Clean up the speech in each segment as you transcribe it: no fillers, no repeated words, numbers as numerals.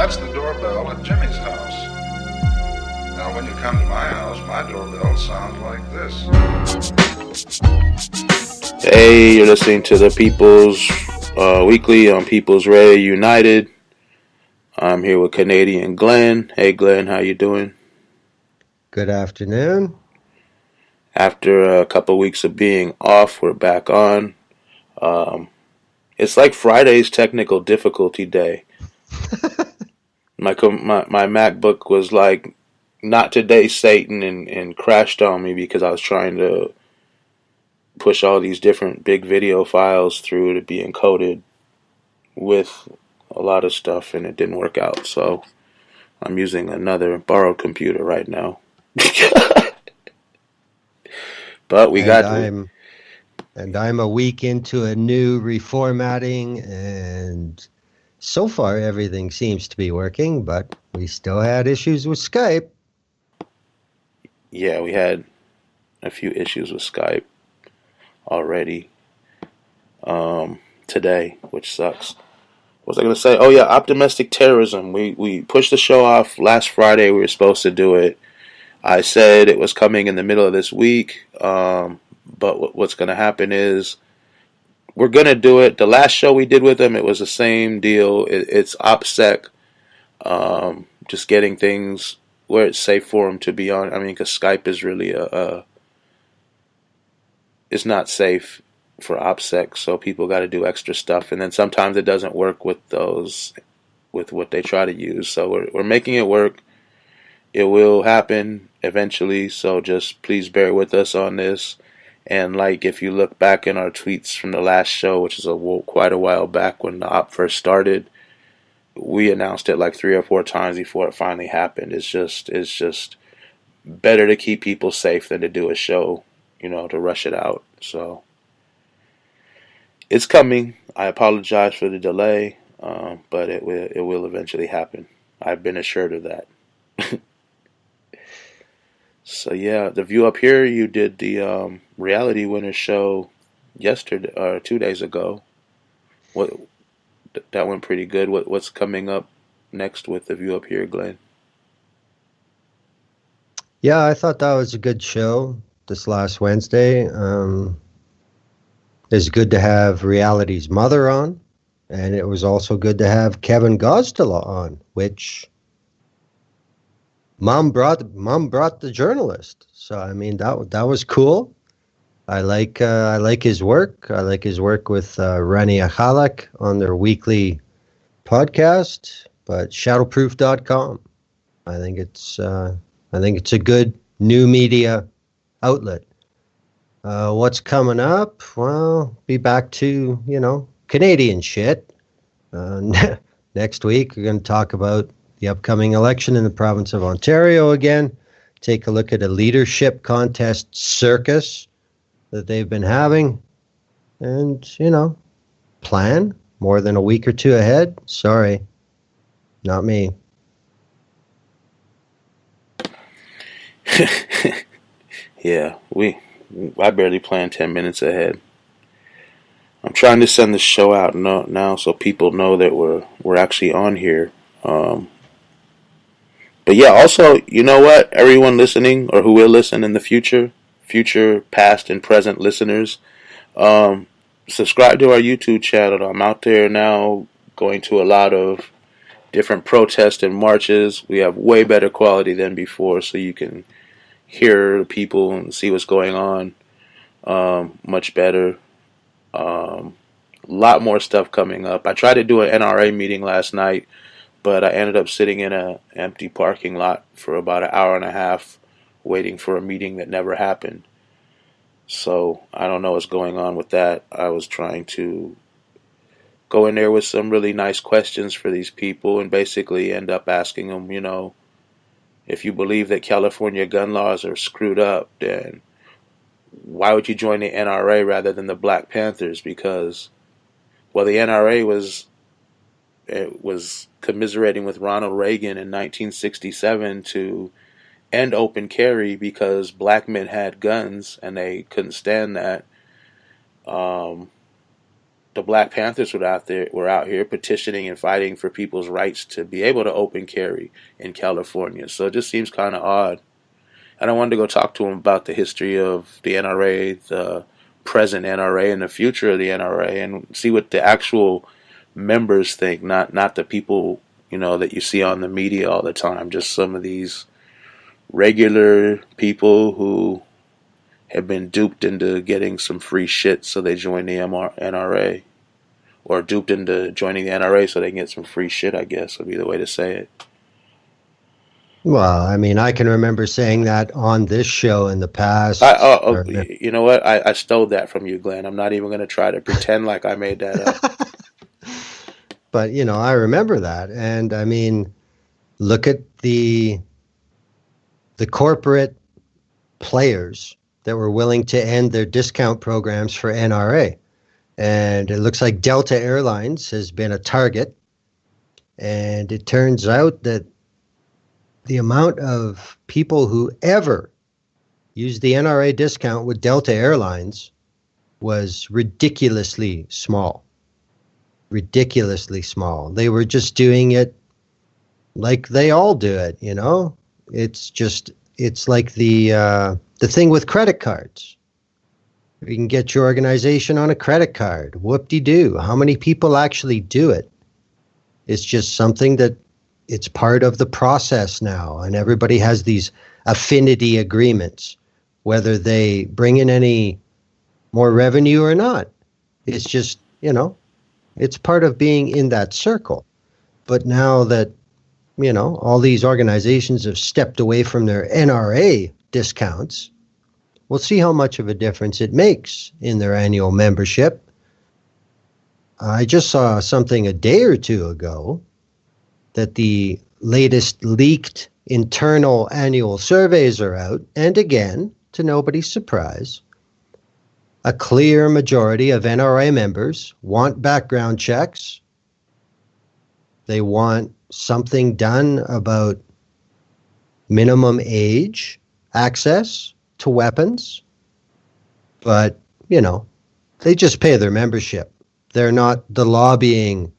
That's the doorbell at Jimmy's house. Now, when you come to my house, my doorbell sounds like this. Hey, you're listening to the People's Weekly on People's Radio United. I'm here with Canadian Glen. Hey, Glen, how you doing? Good afternoon. After a couple weeks of being off, we're back on. It's like Friday's technical difficulty day. my MacBook was like, not today, Satan, and crashed on me because I was trying to push all these different big video files through to be encoded with a lot of stuff, and it didn't work out. So I'm using another borrowed computer right now. But I'm a week into a new reformatting, and so far everything seems to be working, but we still had issues with Skype. Yeah, we had a few issues with Skype already today, which sucks. What was I going to say? Oh, yeah, optimistic terrorism. We pushed the show off last Friday. We were supposed to do it. I said it was coming in the middle of this week, but what's going to happen is we're going to do it. The last show we did with them, it was the same deal. It's OPSEC, just getting things where it's safe for them to be on. I mean, because Skype is really it's not safe for OPSEC, so people got to do extra stuff, and then sometimes it doesn't work with what they try to use. So we're making it work. It will happen eventually, so just please bear with us on this. And like, if you look back in our tweets from the last show, which is quite a while back when the op first started, we announced it like 3 or 4 times before it finally happened. It's just better to keep people safe than to do a show, to rush it out. So it's coming. I apologize for the delay, but it will eventually happen. I've been assured of that. So yeah, the View Up Here, you did the reality winner show yesterday or 2 days ago. That went pretty good. What's coming up next with the View Up Here, Glenn? Yeah, I thought that was a good show this last Wednesday. It's good to have Reality's mother on, and it was also good to have Kevin Gosdela on, which Mom brought the journalist. So I mean that was cool. I like his work. I like his work with Rani Achalak on their weekly podcast. But shadowproof.com. I think it's a good new media outlet. What's coming up? Well, be back to Canadian shit. Next week we're going to talk about the upcoming election in the province of Ontario again. Take a look at a leadership contest circus that they've been having. And, plan more than a week or two ahead. Sorry, not me. Yeah, I barely plan 10 minutes ahead. I'm trying to send the show out now so people know that we're actually on here. But yeah, also, you know what? Everyone listening, or who will listen in the future, past and present listeners, subscribe to our YouTube channel. I'm out there now going to a lot of different protests and marches. We have way better quality than before, so you can hear people and see what's going on much better. A lot more stuff coming up. I tried to do an NRA meeting last night, but I ended up sitting in an empty parking lot for about an hour and a half waiting for a meeting that never happened. So I don't know what's going on with that. I was trying to go in there with some really nice questions for these people and basically end up asking them, if you believe that California gun laws are screwed up, then why would you join the NRA rather than the Black Panthers? Because, well, the NRA was commiserating with Ronald Reagan in 1967 to end open carry because black men had guns and they couldn't stand that. The the Black Panthers were out here petitioning and fighting for people's rights to be able to open carry in California. So it just seems kind of odd. And I wanted to go talk to him about the history of the NRA, the present NRA, and the future of the NRA, and see what the actual members think, not the people, that you see on the media all the time. Just some of these regular people who have been duped into getting some free shit, so they join the NRA, or duped into joining the NRA so they can get some free shit, I guess would be the way to say it. Well, I mean, I can remember saying that on this show in the past. You know what? I stole that from you, Glenn. I'm not even going to try to pretend like I made that up. But, I remember that. And I mean, look at the corporate players that were willing to end their discount programs for NRA. And it looks like Delta Airlines has been a target. And it turns out that the amount of people who ever used the NRA discount with Delta Airlines was ridiculously small. Ridiculously small. They were just doing it like they all do it, It's like the thing with credit cards. You can get your organization on a credit card. Whoop-de-doo. How many people actually do it? It's just something that it's part of the process now, and everybody has these affinity agreements, whether they bring in any more revenue or not. It's just, it's part of being in that circle. But now that, all these organizations have stepped away from their NRA discounts, we'll see how much of a difference it makes in their annual membership. I just saw something a day or two ago that the latest leaked internal annual surveys are out, and again, to nobody's surprise, a clear majority of NRA members want background checks. They want something done about minimum age access to weapons, but, they just pay their membership. They're not the lobbying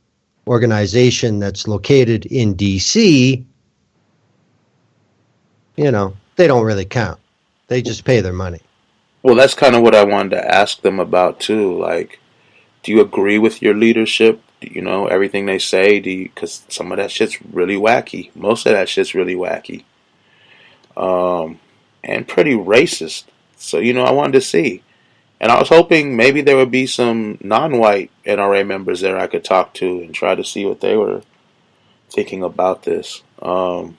organization that's located in D.C., they don't really count. They just pay their money. Well, that's kind of what I wanted to ask them about, too. Like, do you agree with your leadership? Everything they say? Because some of that shit's really wacky. Most of that shit's really wacky. And pretty racist. So, I wanted to see. And I was hoping maybe there would be some non-white NRA members there I could talk to and try to see what they were thinking about this. And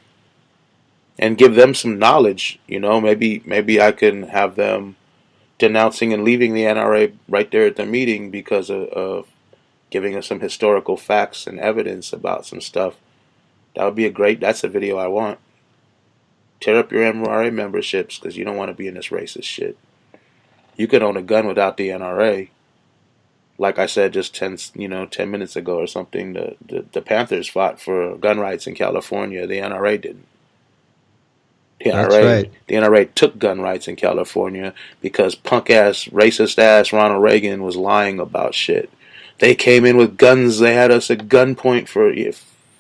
give them some knowledge, maybe I can have them denouncing and leaving the NRA right there at the meeting because of giving us some historical facts and evidence about some stuff. That would be that's a video I want. Tear up your NRA memberships because you don't want to be in this racist shit. You could own a gun without the NRA. Like I said just 10 minutes ago or something, the Panthers fought for gun rights in California. The NRA didn't. That's right. The NRA took gun rights in California because punk-ass, racist-ass Ronald Reagan was lying about shit. They came in with guns. They had us at gunpoint for,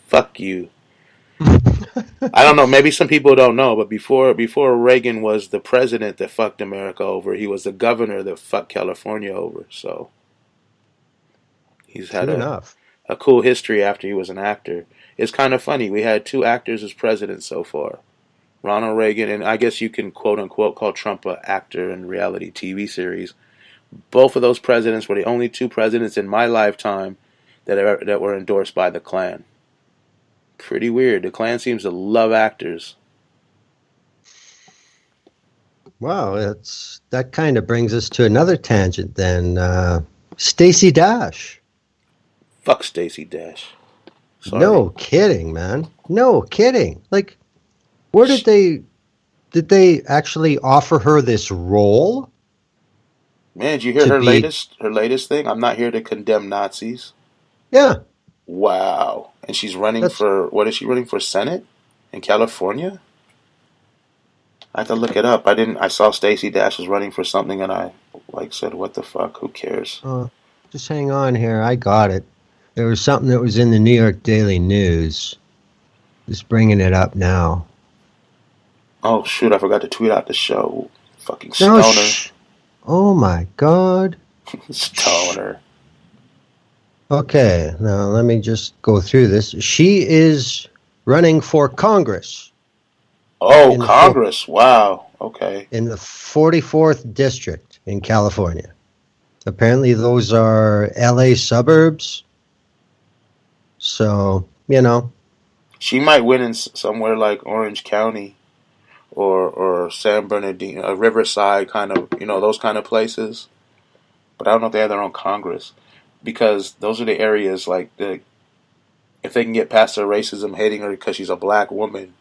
fuck you. I don't know. Maybe some people don't know, but before Reagan was the president that fucked America over, he was the governor that fucked California over. So he's had a cool history after he was an actor. It's kind of funny. We had two actors as presidents so far. Ronald Reagan, and I guess you can quote-unquote call Trump an actor in reality TV series. Both of those presidents were the only two presidents in my lifetime that were endorsed by the Klan. Pretty weird. The Klan seems to love actors. Wow, that kind of brings us to another tangent then. Stacey Dash. Fuck Stacey Dash. Sorry. No kidding, man. No kidding. Like, where did they actually offer her this role? Man, did you hear her latest thing? I'm not here to condemn Nazis. Yeah. Wow. And she's running for, what is she running for, Senate in California? I have to look it up. I saw Stacey Dash was running for something and I said, what the fuck, who cares? Just hang on here. I got it. There was something that was in the New York Daily News. Just bringing it up now. Oh shoot! I forgot to tweet out the show. Fucking No, stoner. Oh my God. Stoner. Okay, now let me just go through this. She is running for Congress. Oh, Congress. Wow. Okay. In the 44th district in California. Apparently those are LA suburbs. So, you know. She might win in somewhere like Orange County or San Bernardino, Riverside, kind of, those kind of places. But I don't know if they have their own Congress, because those are the areas like if they can get past their racism, hating her because she's a black woman,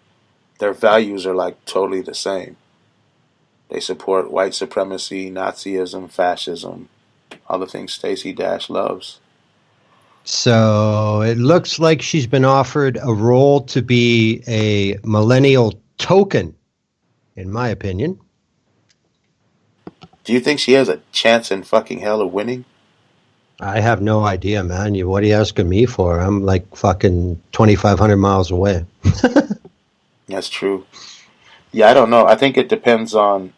their values are like totally the same. They support white supremacy, Nazism, fascism, all the things Stacey Dash loves. So it looks like she's been offered a role to be a millennial token, in my opinion. Do you think she has a chance in fucking hell of winning? I have no idea, man. What are you asking me for? I'm like fucking 2,500 miles away. That's true. Yeah, I don't know. I think it depends on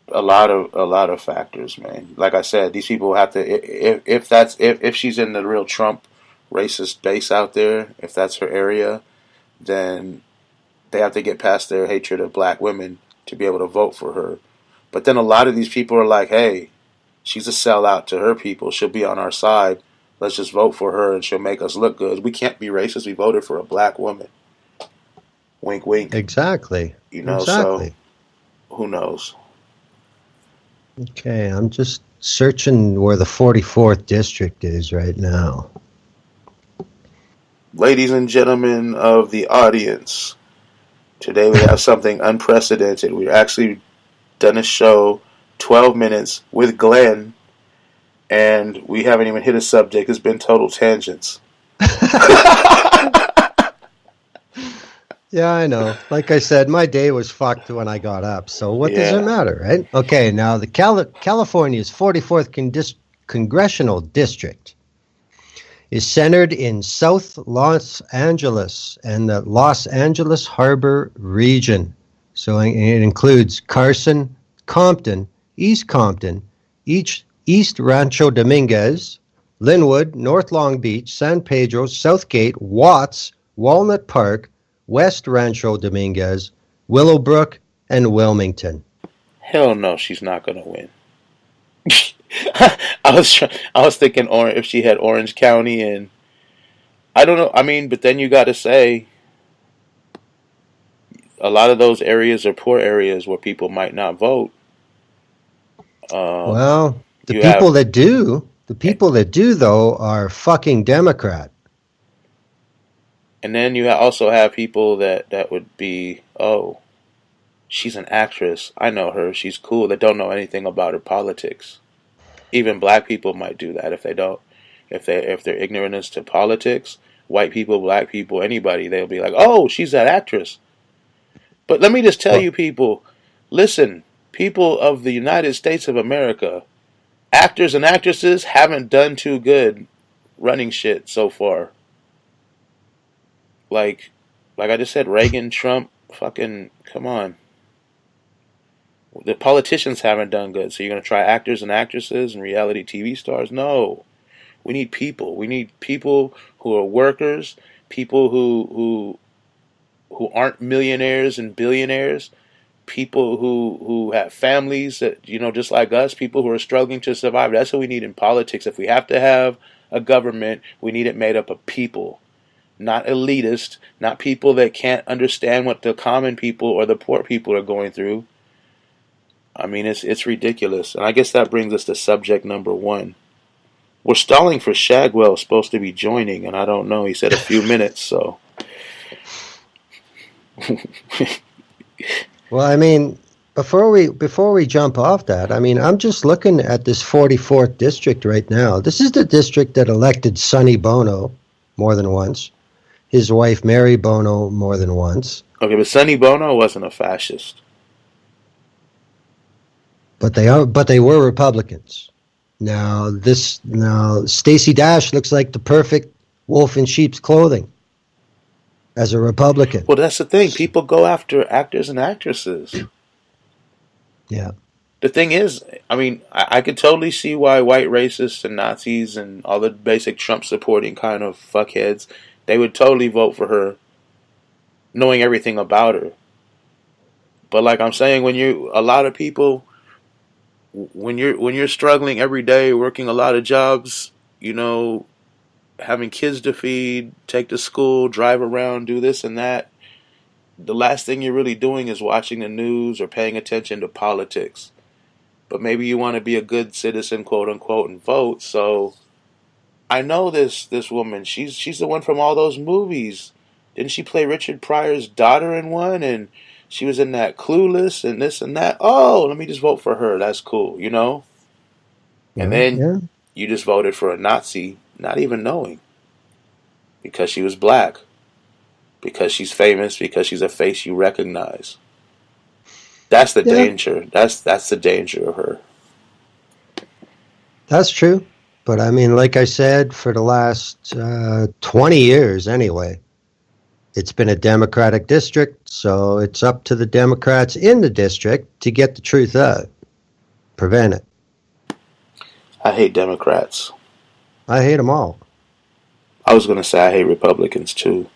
a lot of factors, man. Like I said, these people have to. If she's in the real Trump racist base out there, if that's her area, then they have to get past their hatred of black women to be able to vote for her. But then a lot of these people are like, hey, she's a sellout to her people. She'll be on our side. Let's just vote for her and she'll make us look good. We can't be racist. We voted for a black woman. Wink, wink. Exactly. So who knows? Okay, I'm just searching where the 44th district is right now. Ladies and gentlemen of the audience, today we have something unprecedented. We've actually done a show 12 minutes with Glen, and we haven't even hit a subject. It's been total tangents. Yeah, I know. Like I said, my day was fucked when I got up. So what does it matter, right? Okay, now the California's 44th congressional district is centered in South Los Angeles and the Los Angeles Harbor region. So it includes Carson, Compton, East Compton, East Rancho Dominguez, Linwood, North Long Beach, San Pedro, Southgate, Watts, Walnut Park, West Rancho Dominguez, Willowbrook, and Wilmington. Hell no, she's not going to win. I was thinking if she had Orange County, and I don't know. I mean, but then you got to say a lot of those areas are poor areas where people might not vote. Well, the people that do though are fucking Democrat. And then you also have people that would be, oh, she's an actress. I know her. She's cool. That don't know anything about her politics. Even black people might do that if they don't. If they're ignorant as to politics, white people, black people, anybody, they'll be like, oh, she's that actress. But let me just tell you people, listen, people of the United States of America, actors and actresses haven't done too good running shit so far. Like I just said, Reagan, Trump, fucking, come on. The politicians haven't done good. So you're going to try actors and actresses and reality TV stars? No. We need people. We need people who are workers, people who aren't millionaires and billionaires, people who have families that, just like us, people who are struggling to survive. That's what we need in politics. If we have to have a government, we need it made up of people. Not elitist, not people that can't understand what the common people or the poor people are going through. I mean, it's ridiculous. And I guess that brings us to subject number 1. We're stalling for Shagwell supposed to be joining, and I don't know. He said a few minutes, so. Well, I mean, before we jump off that, I mean, I'm just looking at this 44th district right now. This is the district that elected Sonny Bono more than once. His wife, Mary Bono, more than once. Okay, but Sonny Bono wasn't a fascist. But they were Republicans. Now Stacey Dash looks like the perfect wolf in sheep's clothing as a Republican. Well, that's the thing. People go after actors and actresses. Yeah. The thing is, I mean, I could totally see why white racists and Nazis and all the basic Trump supporting kind of fuckheads, they would totally vote for her, knowing everything about her. But like I'm saying, a lot of people, when you're struggling every day, working a lot of jobs, having kids to feed, take to school, drive around, do this and that, the last thing you're really doing is watching the news or paying attention to politics. But maybe you want to be a good citizen, quote unquote, and vote. So I know this woman. She's the one from all those movies. Didn't she play Richard Pryor's daughter in one? And she was in that Clueless and this and that. Oh, let me just vote for her. That's cool, And Yeah. then Yeah. you just voted for a Nazi, not even knowing, because she was black, because she's famous, because she's a face you recognize. That's the Yeah. danger. That's the danger of her. That's true. But I mean, like I said, for the last 20 years anyway, it's been a Democratic district, so it's up to the Democrats in the district to get the truth out, prevent it. I hate Democrats. I hate them all. I was gonna say I hate Republicans too.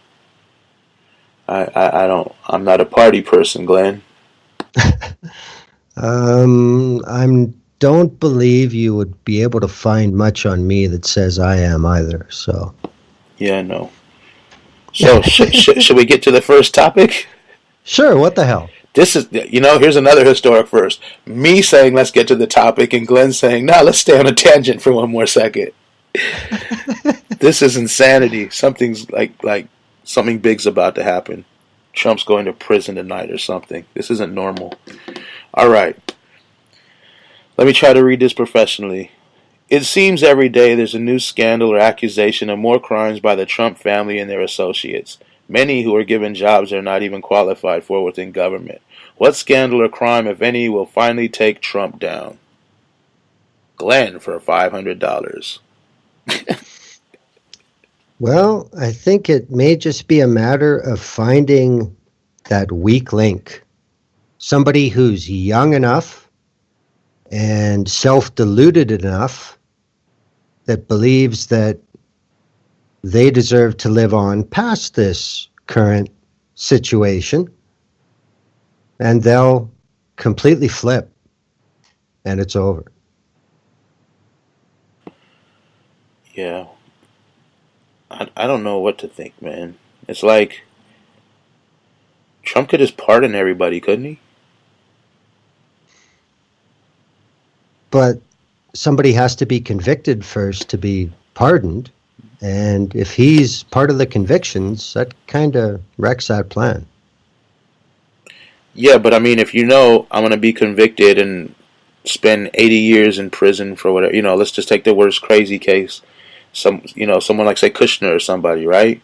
I'm not a party person, Glenn. I don't believe you would be able to find much on me that says I am either. So Yeah, I know. So should we get to the first topic? sure, what the hell? This is, here's another historic first. Me saying let's get to the topic, and Glenn saying, nah, let's stay on a tangent for one more second. This is insanity. Something's like something big's about to happen. Trump's going to prison tonight or something. This isn't normal. All right. Let me try to read this professionally. It seems every day there's a new scandal or accusation of more crimes by the Trump family and their associates. Many who are given jobs they're not even qualified for within government. What scandal or crime, if any, will finally take Trump down? Glenn for $500. Well, I think it may just be a matter of finding that weak link. Somebody who's young enough and self-deluded enough that believes that they deserve to live on past this current situation, and they'll completely flip, and it's over. Yeah. I don't know what to think, man. It's like Trump could just pardon everybody, couldn't he? But somebody has to be convicted first to be pardoned. And if he's part of the convictions, that kind of wrecks that plan. Yeah, but I mean, if I'm going to be convicted and spend 80 years in prison for whatever, let's just take the worst crazy case. Someone like, say, Kushner or somebody, right?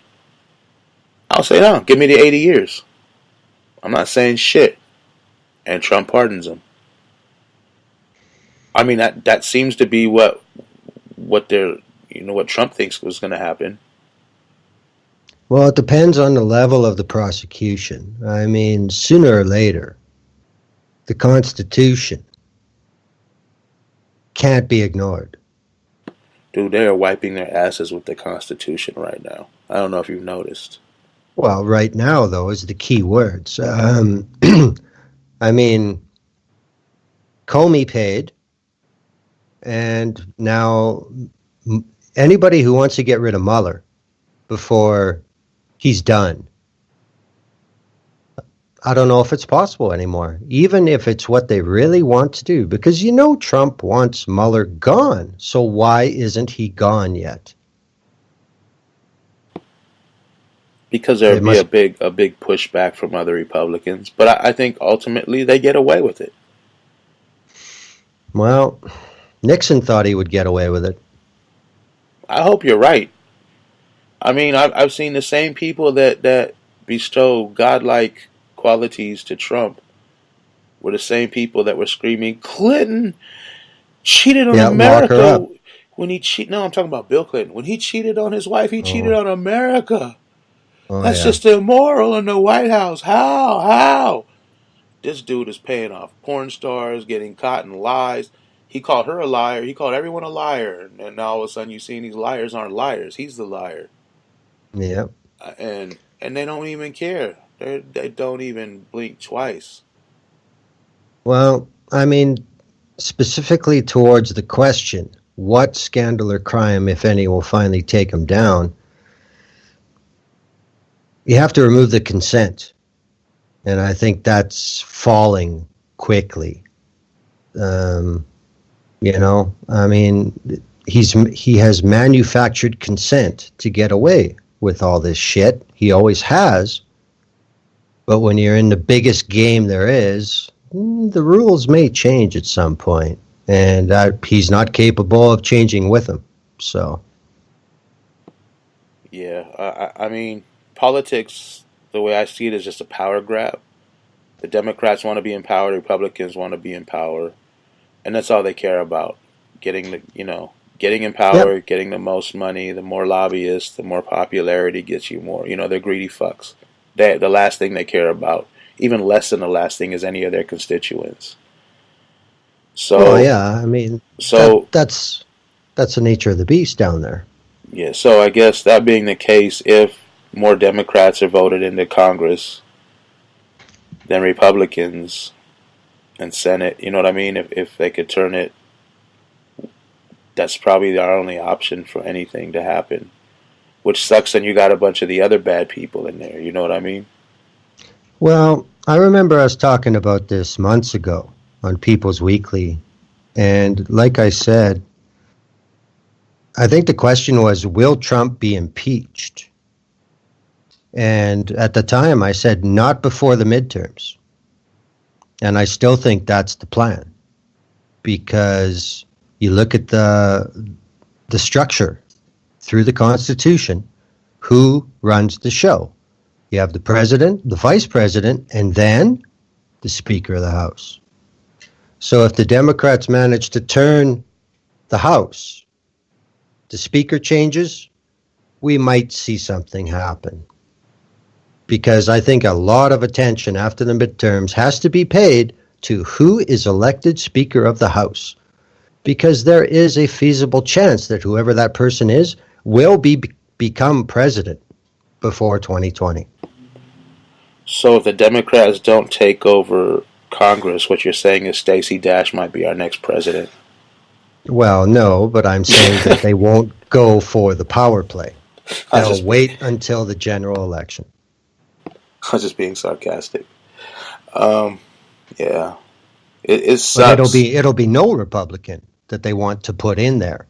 I'll say, no, give me the 80 years. I'm not saying shit. And Trump pardons him. I mean, that seems to be what they're, what Trump thinks was going to happen. Well, it depends on the level of the prosecution. I mean, sooner or later, the Constitution can't be ignored. Dude, they are wiping their asses with the Constitution right now. I don't know if you've noticed. Well, right now, though, is the key words. I mean, Comey paid, and now anybody who wants to get rid of Mueller before he's done, I don't know if it's possible anymore, even if it's what they really want to do, because Trump wants Mueller gone. So why isn't he gone yet? Because there would be a big pushback from other Republicans, but I think ultimately they get away with it. Well, Nixon thought he would get away with it. I hope you're right. I mean, I've seen the same people that bestow godlike qualities to Trump were the same people that were screaming, Clinton, Cheated on Yeah, lock her America up. when he cheated. No, I'm talking about Bill Clinton. When he cheated on his wife, he cheated Oh, on America. oh That's yeah. just immoral in the White House. How? How? This dude is paying off porn stars, getting caught in lies. He called her a liar. He called everyone a liar. And now all of a sudden you're seeing these liars aren't liars. He's the liar. Yeah. And they don't even care. They don't even blink twice. Well, I mean, specifically towards the question, what scandal or crime, if any, will finally take him down? You have to remove the consent, and I think that's falling quickly. I mean, he has manufactured consent to get away with all this shit. He always has. But when you're in the biggest game there is, the rules may change at some point, and he's not capable of changing with them. So, Yeah, I mean, politics, the way I see it, is just a power grab. The Democrats want to be in power, the Republicans want to be in power, and that's all they care about. Getting in yep. power, getting the most money, the more lobbyists, the more popularity gets you more. They're greedy fucks. The last thing they care about, even less than the last thing, is any of their constituents. Well, So, yeah. I mean, so that's the nature of the beast down there. yeah. So I guess that being the case, if more Democrats are voted into Congress than Republicans and Senate, you know what I mean? If they could turn it, that's probably our only option for anything to happen. Which sucks, and you got a bunch of the other bad people in there. You know what I mean? Well, I remember us talking about this months ago on People's Weekly, and like I said, I think the question was, will Trump be impeached? And at the time, I said, not before the midterms. And I still think that's the plan, because you look at the structure through the Constitution, who runs the show? You have the president, the vice president, and then the Speaker of the House. So if the Democrats manage to turn the House, the Speaker changes, we might see something happen. Because I think a lot of attention after the midterms has to be paid to who is elected Speaker of the House. Because there is a feasible chance that whoever that person is will become president before 2020. So if the Democrats don't take over Congress, what you're saying is Stacey Dash might be our next president. Well, no, but I'm saying that they won't go for the power play. They'll wait until the general election. I was just being sarcastic. Yeah, it sucks. But it'll be no Republican that they want to put in there.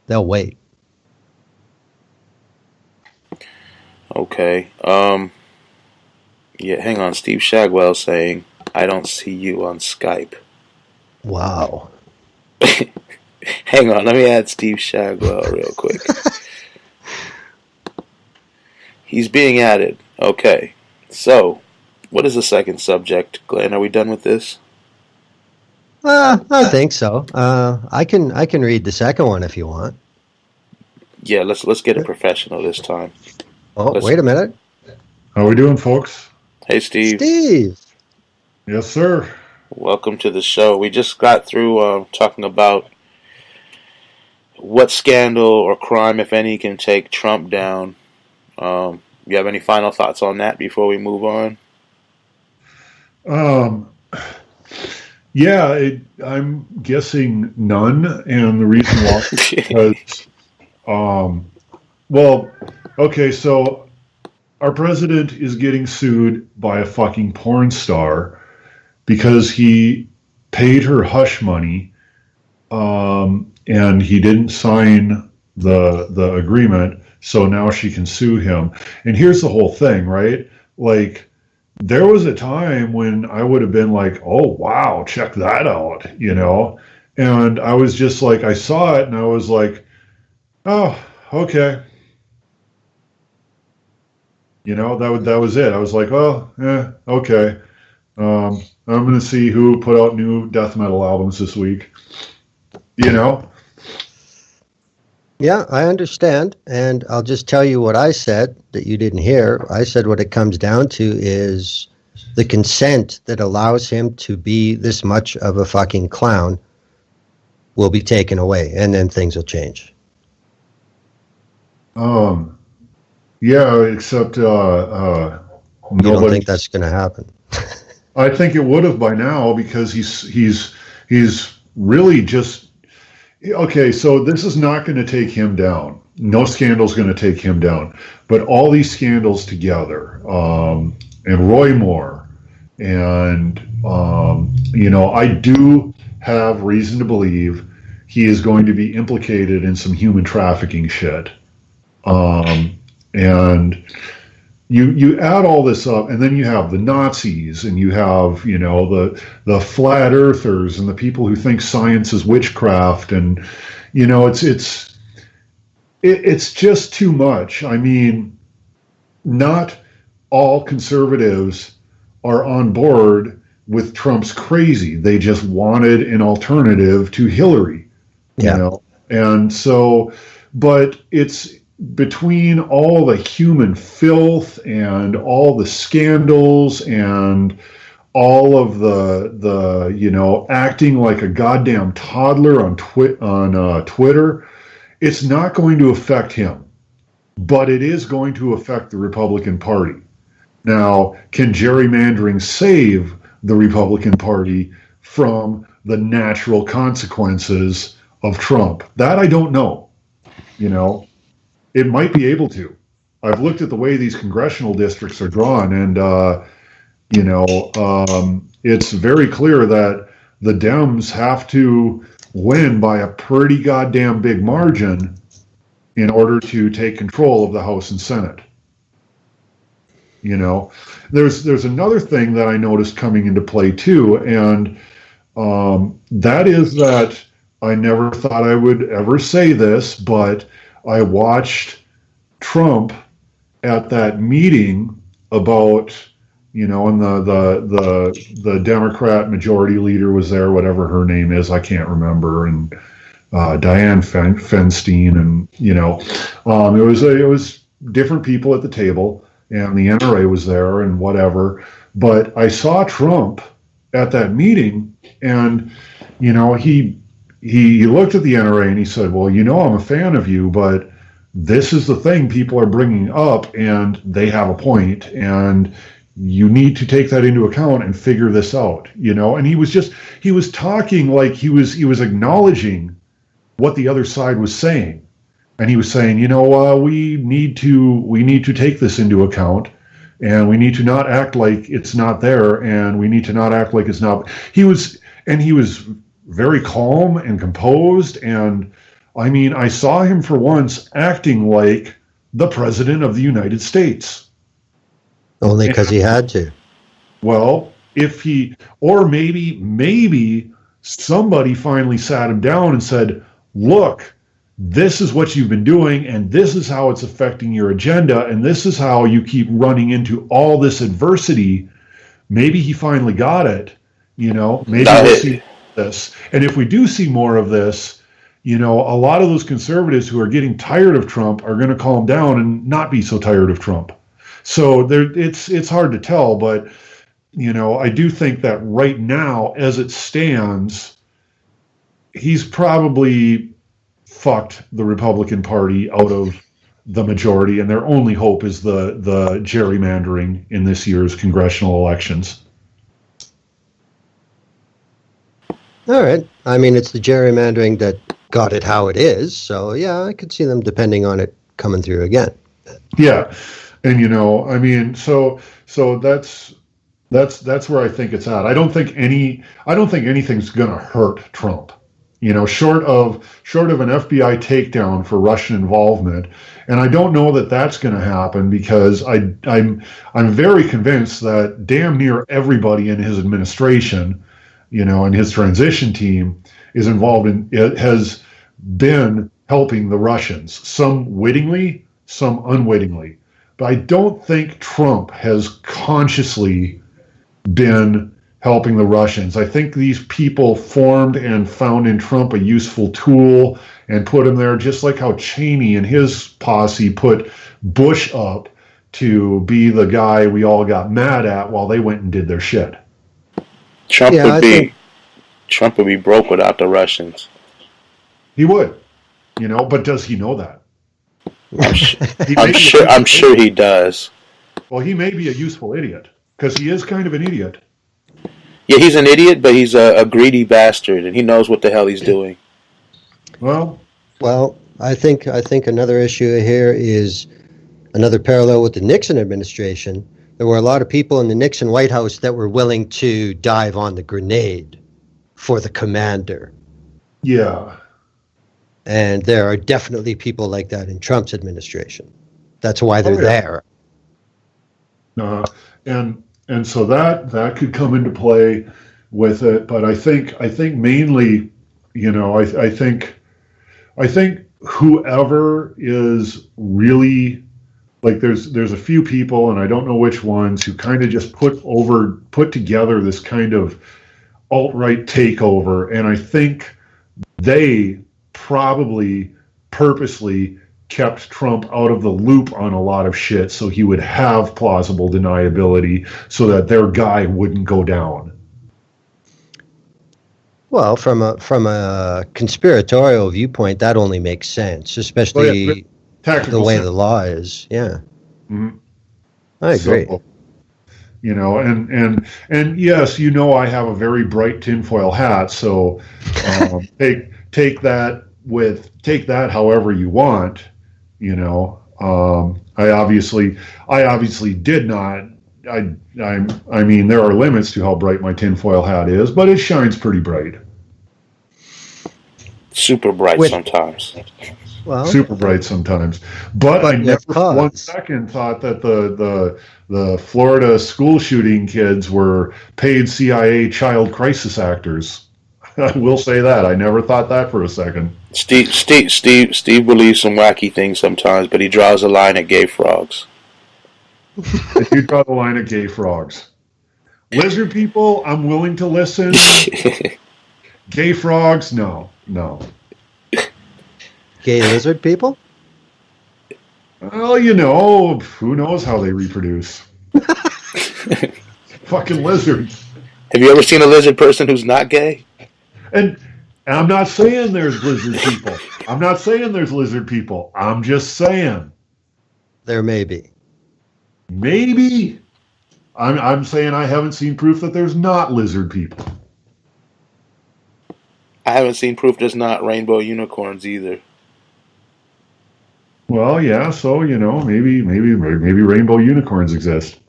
They'll wait. Okay. Yeah, hang on. Steve Shagwell saying, "I don't see you on Skype." Wow. Hang on, let me add Steve Shagwell real quick. He's being added. Okay. So, what is the second subject, Glenn? Are we done with this? I think so. I can read the second one if you want. Yeah, let's get it professional this time. Wait a minute. How we doing, folks? Hey, Steve. Steve. Yes, sir. Welcome to the show. We just got through talking about what scandal or crime, if any, can take Trump down. You have any final thoughts on that before we move on? Yeah, I'm guessing none, and the reason why because, well, okay, so our president is getting sued by a fucking porn star because he paid her hush money, and he didn't sign the agreement. So now she can sue him. And here's the whole thing, right? Like, there was a time when I would have been like, oh, wow, check that out, you know? And I was just like, I saw it and I was like, oh, okay. You know, that was it. I was like, oh, okay. I'm going to see who put out new death metal albums this week. You know? Yeah, I understand. And I'll just tell you what I said that you didn't hear. I said what it comes down to is the consent that allows him to be this much of a fucking clown will be taken away, and then things will change. Yeah, except You don't think that's going to happen? I think it would have by now, because he's really just okay. So this is not going to take him down. No scandal's going to take him down. But all these scandals together, and Roy Moore, and I do have reason to believe he is going to be implicated in some human trafficking shit. And you add all this up, and then you have the Nazis, and you have the flat earthers, and the people who think science is witchcraft, and it's just too much. I mean, not all conservatives are on board with Trump's crazy. They just wanted an alternative to Hillary, and so, but it's between all the human filth and all the scandals and all of the acting like a goddamn toddler on Twitter, it's not going to affect him, but it is going to affect the Republican Party. Now, can gerrymandering save the Republican Party from the natural consequences of Trump? That I don't know. It might be able to. I've looked at the way these congressional districts are drawn, and it's very clear that the Dems have to win by a pretty goddamn big margin in order to take control of the House and Senate. There's another thing that I noticed coming into play too, and that is that I never thought I would ever say this, but I watched Trump at that meeting about, and the Democrat majority leader was there, whatever her name is, I can't remember, and Dianne Feinstein, and it was different people at the table, and the NRA was there and whatever. But I saw Trump at that meeting, and he looked at the NRA and he said, well, I'm a fan of you, but this is the thing people are bringing up, and they have a point, and you need to take that into account and figure this out, and he was talking like he was acknowledging what the other side was saying. And he was saying, we need to take this into account, and we need to not act like it's not there, and we need to not act like it's not. He was very calm and composed, and I mean, I saw him for once acting like the President of the United States. Only because he had to. Well, or maybe somebody finally sat him down and said, look, this is what you've been doing, and this is how it's affecting your agenda, and this is how you keep running into all this adversity. Maybe he finally got it, maybe we'll see this. And if we do see more of this, a lot of those conservatives who are getting tired of Trump are going to calm down and not be so tired of Trump. So it's hard to tell, but I do think that right now, as it stands, he's probably fucked the Republican Party out of the majority, and their only hope is the gerrymandering in this year's congressional elections. All right. I mean, it's the gerrymandering that got it how it is. So, yeah, I could see them depending on it coming through again. Yeah. And, I mean, so that's where I think it's at. I don't think anything's going to hurt Trump, short of an FBI takedown for Russian involvement. And I don't know that that's going to happen, because I'm very convinced that damn near everybody in his administration, and his transition team is involved has been helping the Russians, some wittingly, some unwittingly. But I don't think Trump has consciously been helping the Russians. I think these people formed and found in Trump a useful tool and put him there, just like how Cheney and his posse put Bush up to be the guy we all got mad at while they went and did their shit. Trump would be broke without the Russians. He would, but does he know that? I'm sure he does. Well, he may be a useful idiot because he is kind of an idiot. Yeah, he's an idiot, but he's a greedy bastard, and he knows what the hell he's doing. Well, I think another issue here is another parallel with the Nixon administration. There were a lot of people in the Nixon White House that were willing to dive on the grenade for the commander. Yeah. And there are definitely people like that in Trump's administration. That's why they're there. And so that could come into play with it, but I think mainly, I think whoever is really, like, there's a few people, and I don't know which ones, who kind of just put together this kind of alt-right takeover, and I think they probably purposely kept Trump out of the loop on a lot of shit so he would have plausible deniability so that their guy wouldn't go down. Well, from a conspiratorial viewpoint, that only makes sense, especially the way the law is. Yeah. Mm-hmm. I agree. So, and yes, I have a very bright tinfoil hat, so take that however you want. I obviously did not. I mean, there are limits to how bright my tinfoil hat is, but it shines pretty bright. Super bright sometimes. Well, super bright sometimes. But I never for 1 second thought that the Florida school shooting kids were paid CIA child crisis actors. I will say that. I never thought that for a second. Steve believes some wacky things sometimes, but he draws a line at gay frogs. I do draw the line at gay frogs. Lizard people, I'm willing to listen. Gay frogs, no. Gay lizard people? Well, who knows how they reproduce. Fucking lizards. Have you ever seen a lizard person who's not gay? And I'm not saying there's lizard people. I'm just saying. There may be. Maybe. I'm saying I haven't seen proof that there's not lizard people. I haven't seen proof there's not rainbow unicorns either. Well, yeah, so, maybe rainbow unicorns exist.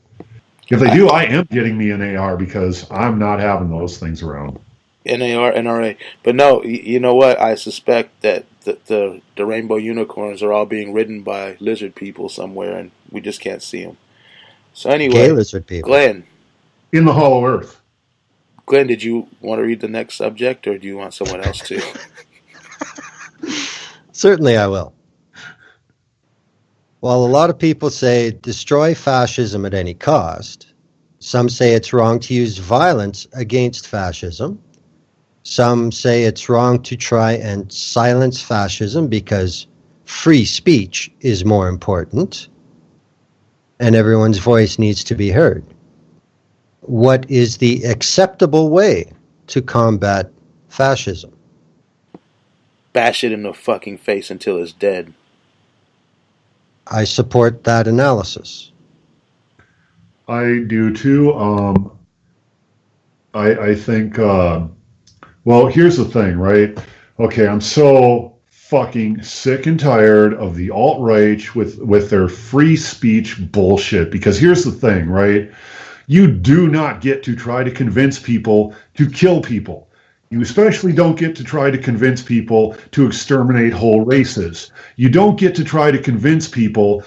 If they do, I am getting me an AR because I'm not having those things around. NAR, NRA. But no, you know what? I suspect that the rainbow unicorns are all being ridden by lizard people somewhere, and we just can't see them. So anyway, gay lizard people. Glenn. In the Hollow Earth. Glenn, did you want to read the next subject, or do you want someone else to? Certainly I will. While a lot of people say destroy fascism at any cost, some say it's wrong to use violence against fascism. Some say it's wrong to try and silence fascism because free speech is more important and everyone's voice needs to be heard. What is the acceptable way to combat fascism? Bash it in the fucking face until it's dead. I support that analysis. I do too. I think, well, here's the thing, right? Okay, I'm so fucking sick and tired of the alt-right with their free speech bullshit, because here's the thing, right? You do not get to try to convince people to kill people. You especially don't get to try to convince people to exterminate whole races. You don't get to try to convince people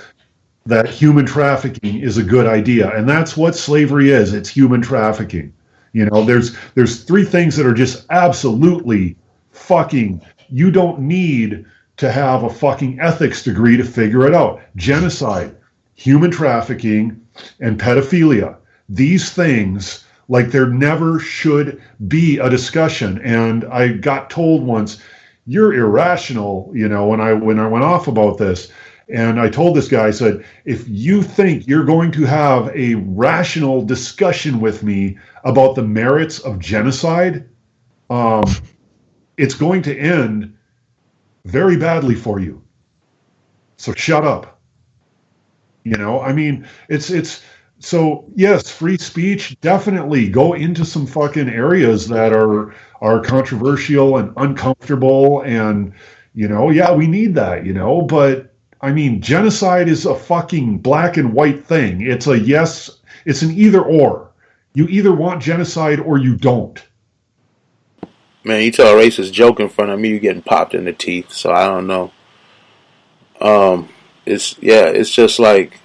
that human trafficking is a good idea. And that's what slavery is. It's human trafficking. There's three things that are just absolutely fucking, you don't need to have a fucking ethics degree to figure it out. Genocide, human trafficking, and pedophilia. These things Like there never should be a discussion. And I got told once, "You're irrational," when I went off about this. And I told this guy, I said, "If you think you're going to have a rational discussion with me about the merits of genocide, it's going to end very badly for you. So shut up." I mean, it's so yes, free speech, definitely go into some fucking areas that are controversial and uncomfortable, and yeah, we need that, but I mean, genocide is a fucking black and white thing. It's a yes, it's an either or. You either want genocide or you don't. Man, you tell a racist joke in front of me, you're getting popped in the teeth. So I don't know. It's just like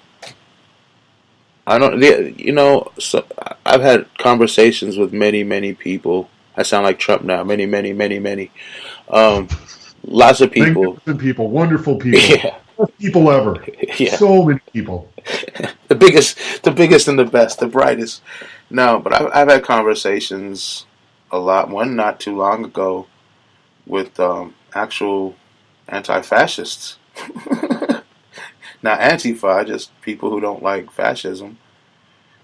I don't, So I've had conversations with many people. I sound like Trump now. Many. Lots of people. Magnificent people, wonderful people, Yeah, best people ever. yeah. So many people. The biggest and the best, the brightest. No, but I've had conversations a lot. One not too long ago with actual anti-fascists. Not Antifa, just people who don't like fascism.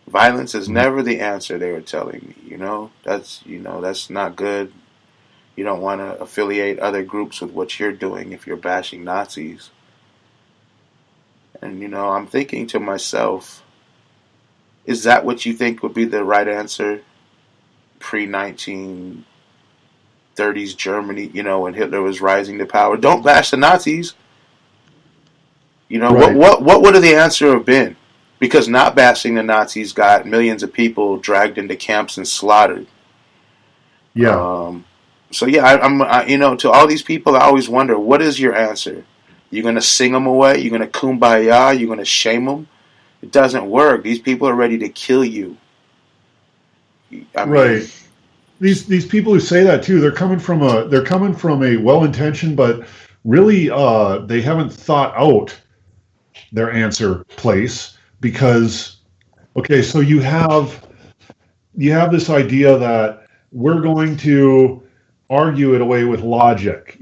Violence is never the answer, they were telling me. That's not good. You don't want to affiliate other groups with what you're doing if you're bashing Nazis. And, I'm thinking to myself, is that what you think would be the right answer pre-1930s Germany, when Hitler was rising to power? Don't bash the Nazis. Right. What would the answer have been? Because not bashing the Nazis got millions of people dragged into camps and slaughtered. Yeah. So yeah, to all these people, I always wonder, what is your answer? You're gonna sing them away? You're gonna kumbaya? You're gonna shame them? It doesn't work. These people are ready to kill you. Right. These people who say that too, they're coming from a well-intentioned, but really they haven't thought out their answer place, because okay, so you have this idea that we're going to argue it away with logic.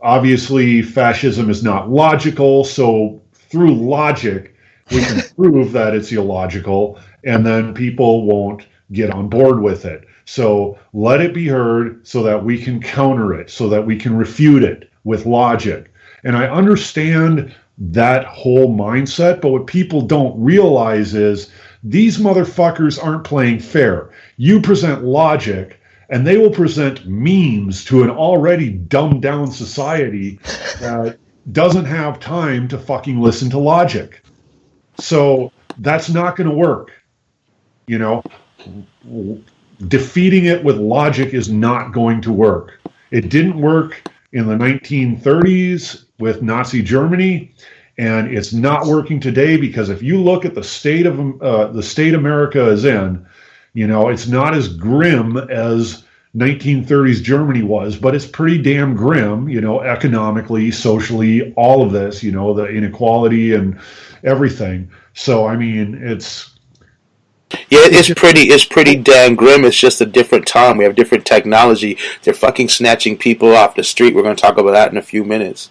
Obviously fascism is not logical, so through logic we can prove that it's illogical, and then people won't get on board with it. So let it be heard so that we can counter it, so that we can refute it with logic. And I understand that whole mindset, but what people don't realize is these motherfuckers aren't playing fair. You present logic, and they will present memes to an already dumbed down society that doesn't have time to fucking listen to logic. So that's not going to work. Defeating it with logic is not going to work. It didn't work in the 1930s with Nazi Germany, and it's not working today, because if you look at the state America is in, it's not as grim as 1930s Germany was, but it's pretty damn grim, economically, socially, all of this, the inequality and everything. So I mean, it's pretty damn grim. It's just a different time. We have different technology. They're fucking snatching people off the street. We're going to talk about that in a few minutes.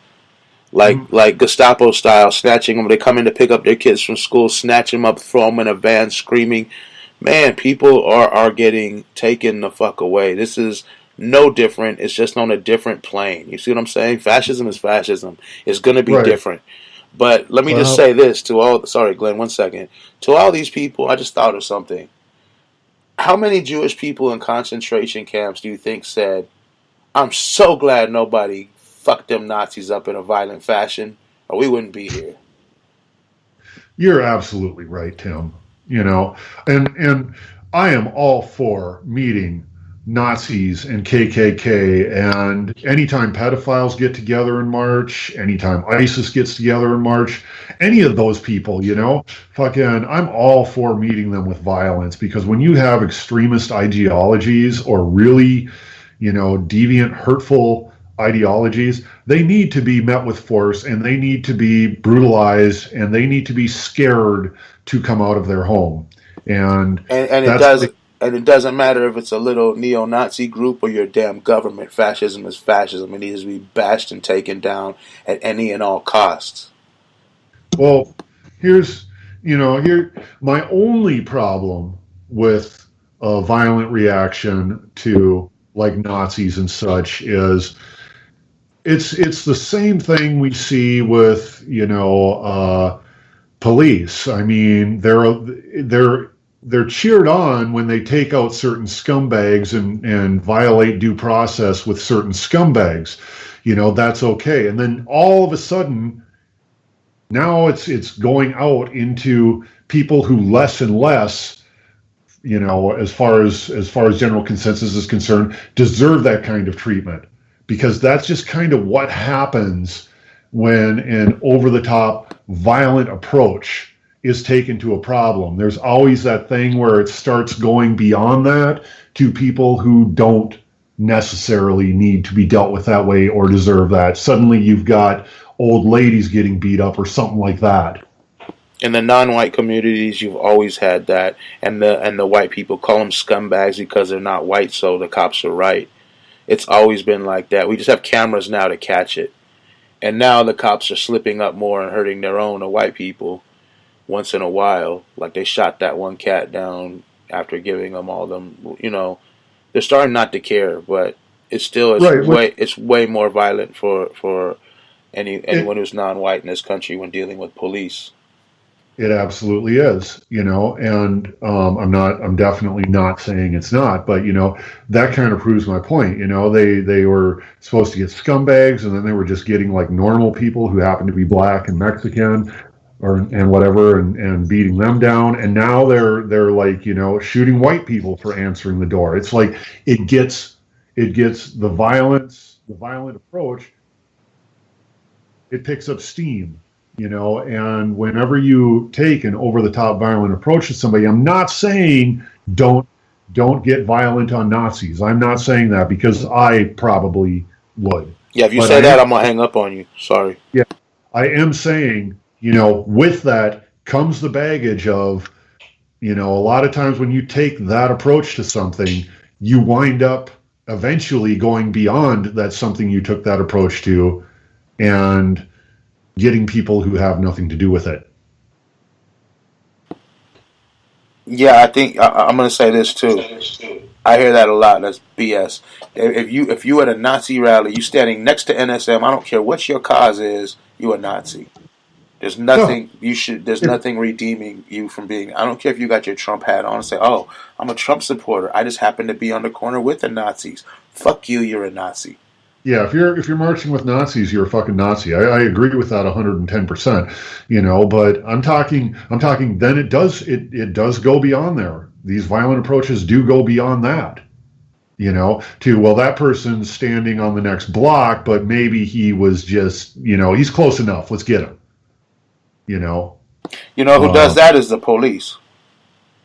Like Gestapo style, snatching them. They come in to pick up their kids from school, snatch them up, throw them in a van, screaming. Man, people are getting taken the fuck away. This is no different. It's just on a different plane. You see what I'm saying? Fascism is fascism. It's going to be different. But let me just say this to all... Sorry, Glenn, 1 second. To all these people, I just thought of something. How many Jewish people in concentration camps do you think said, "I'm so glad nobody fucked them Nazis up in a violent fashion, or we wouldn't be here"? You're absolutely right, Tim. And I am all for meeting Nazis and KKK, and anytime pedophiles get together in March, anytime ISIS gets together in March, any of those people, fucking, I'm all for meeting them with violence, because when you have extremist ideologies or really, deviant, hurtful ideologies, they need to be met with force, and they need to be brutalized, and they need to be scared to come out of their home. And it And it doesn't matter if it's a little neo-Nazi group or your damn government. Fascism is fascism. It needs to be bashed and taken down at any and all costs. Well, here my only problem with a violent reaction to like Nazis and such is it's the same thing we see with police. I mean, they're cheered on when they take out certain scumbags and violate due process with certain scumbags. That's okay. And then all of a sudden, now it's going out into people who less and less, as far as general consensus is concerned, deserve that kind of treatment, because that's just kind of what happens when an over-the-top violent approach is taken to a problem. There's always that thing where it starts going beyond that to people who don't necessarily need to be dealt with that way or deserve that. Suddenly you've got old ladies getting beat up or something like that. In the non-white communities, you've always had that, and the white people call them scumbags because they're not white, so the cops are right. It's always been like that. We just have cameras now to catch it. And now the cops are slipping up more and hurting their own, the white people, once in a while. Like they shot that one cat down after giving them all them, they're starting not to care, but it's still, it's way more violent for anyone who's non-white in this country when dealing with police. It absolutely is, and I'm definitely not saying it's not, but that kind of proves my point. They were supposed to get scumbags, and then they were just getting like normal people who happen to be black and Mexican, and whatever, and beating them down, and now they're like shooting white people for answering the door. It's like it gets the violent approach. It picks up steam. And whenever you take an over-the-top violent approach to somebody, I'm not saying don't get violent on Nazis. I'm not saying that, because I probably would. Yeah, if you say that, I'm going to hang up on you. Sorry. Yeah, I am saying, with that comes the baggage of, a lot of times when you take that approach to something, you wind up eventually going beyond that something you took that approach to, and getting people who have nothing to do with it. Yeah, I think I'm going to say this too. I hear that a lot. That's BS. If you at a Nazi rally, you standing next to NSM, I don't care what your cause is, you a Nazi. There's nothing There's nothing redeeming you from being. I don't care if you got your Trump hat on and say, "Oh, I'm a Trump supporter. I just happen to be on the corner with the Nazis." Fuck you. You're a Nazi. Yeah, if you're marching with Nazis, you're a fucking Nazi. I agree with that 110%. But I'm talking. Then it does go beyond there. These violent approaches do go beyond that. That person's standing on the next block, but maybe he was just he's close enough. Let's get him. Who does that is the police.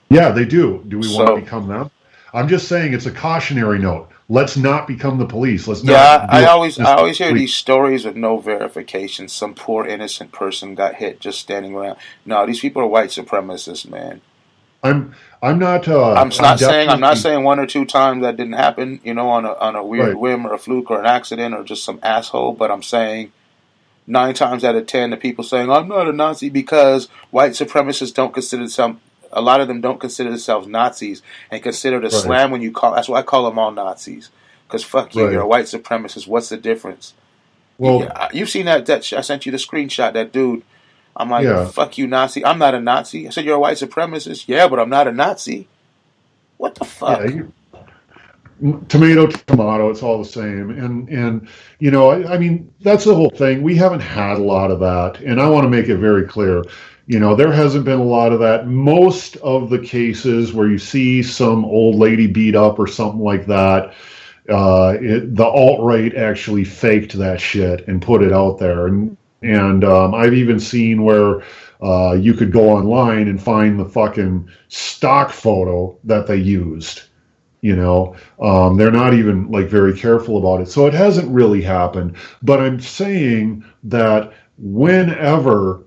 Yeah, they do. Do we want to become them? I'm just saying it's a cautionary note. Let's not become the police. Let's not. Yeah, I always hear these stories with no verification. Some poor innocent person got hit just standing around. No, these people are white supremacists, man. I'm not. I'm not saying one or two times that didn't happen. On a weird whim or a fluke or an accident or just some asshole. But I'm saying 9 times out of 10, the people saying I'm not a Nazi because white supremacists don't consider some. A lot of them don't consider themselves Nazis and consider the slam when you call. That's why I call them all Nazis. Because fuck you, you're a white supremacist. What's the difference? Well, you've seen that I sent you the screenshot. That dude. I'm like, fuck you, Nazi. I'm not a Nazi. I said you're a white supremacist. Yeah, but I'm not a Nazi. What the fuck? Yeah, tomato. It's all the same. And I mean, that's the whole thing. We haven't had a lot of that, and I want to make it very clear. There hasn't been a lot of that. Most of the cases where you see some old lady beat up or something like that, the alt-right actually faked that shit and put it out there. And I've even seen where you could go online and find the fucking stock photo that they used. They're not even like very careful about it. So it hasn't really happened. But I'm saying that whenever,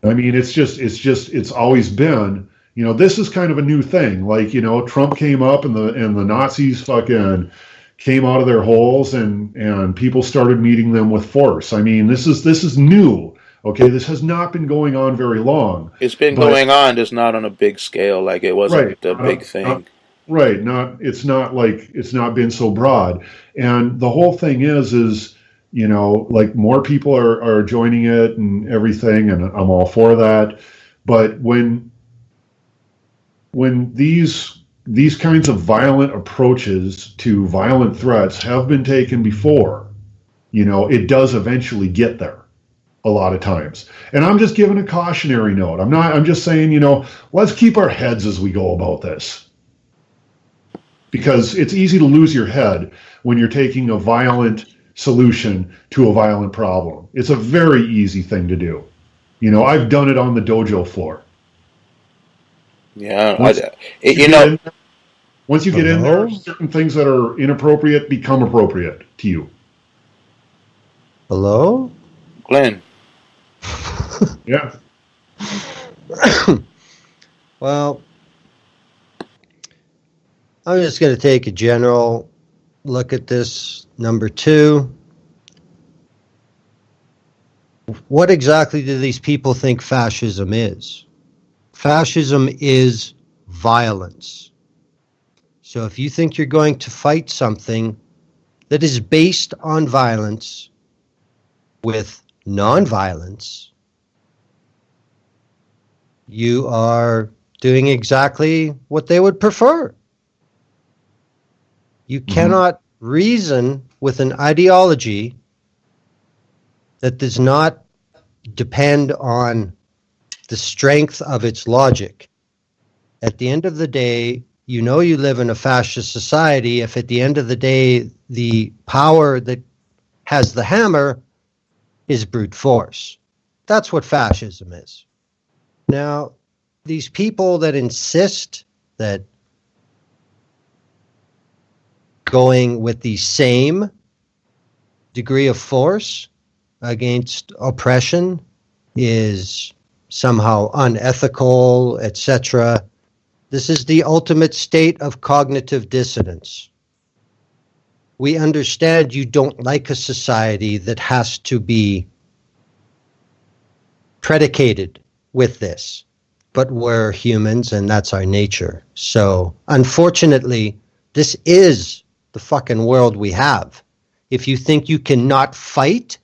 I mean, it's always been, This is kind of a new thing. Like, Trump came up and the Nazis fucking came out of their holes and people started meeting them with force. I mean, this is new. Okay, this has not been going on very long. It's been going on, just not on a big scale. Like it wasn't Right, a big thing. right. It's not been so broad. And the whole thing is, like more people are joining it and everything, and I'm all for that. But when these kinds of violent approaches to violent threats have been taken before, it does eventually get there a lot of times. And I'm just giving a cautionary note. I'm just saying, let's keep our heads as we go about this. Because it's easy to lose your head when you're taking a violent solution to a violent problem. It's a very easy thing to do. I've done it on the dojo floor. Yeah, once you get in there, certain things that are inappropriate become appropriate to you. Hello? Glen. Yeah. Well, I'm just going to take a general look at this. Number 2. What exactly do these people think fascism is? Fascism is violence. So if you think you're going to fight something that is based on violence with nonviolence, you are doing exactly what they would prefer. You cannot reason with an ideology that does not depend on the strength of its logic. At the end of the day, you live in a fascist society if at the end of the day the power that has the hammer is brute force. That's what fascism is. Now, these people that insist that going with the same degree of force against oppression is somehow unethical, etc. This is the ultimate state of cognitive dissonance. We understand you don't like a society that has to be predicated with this, but we're humans and that's our nature. So, unfortunately, this is the fucking world we have. If you think you cannot fight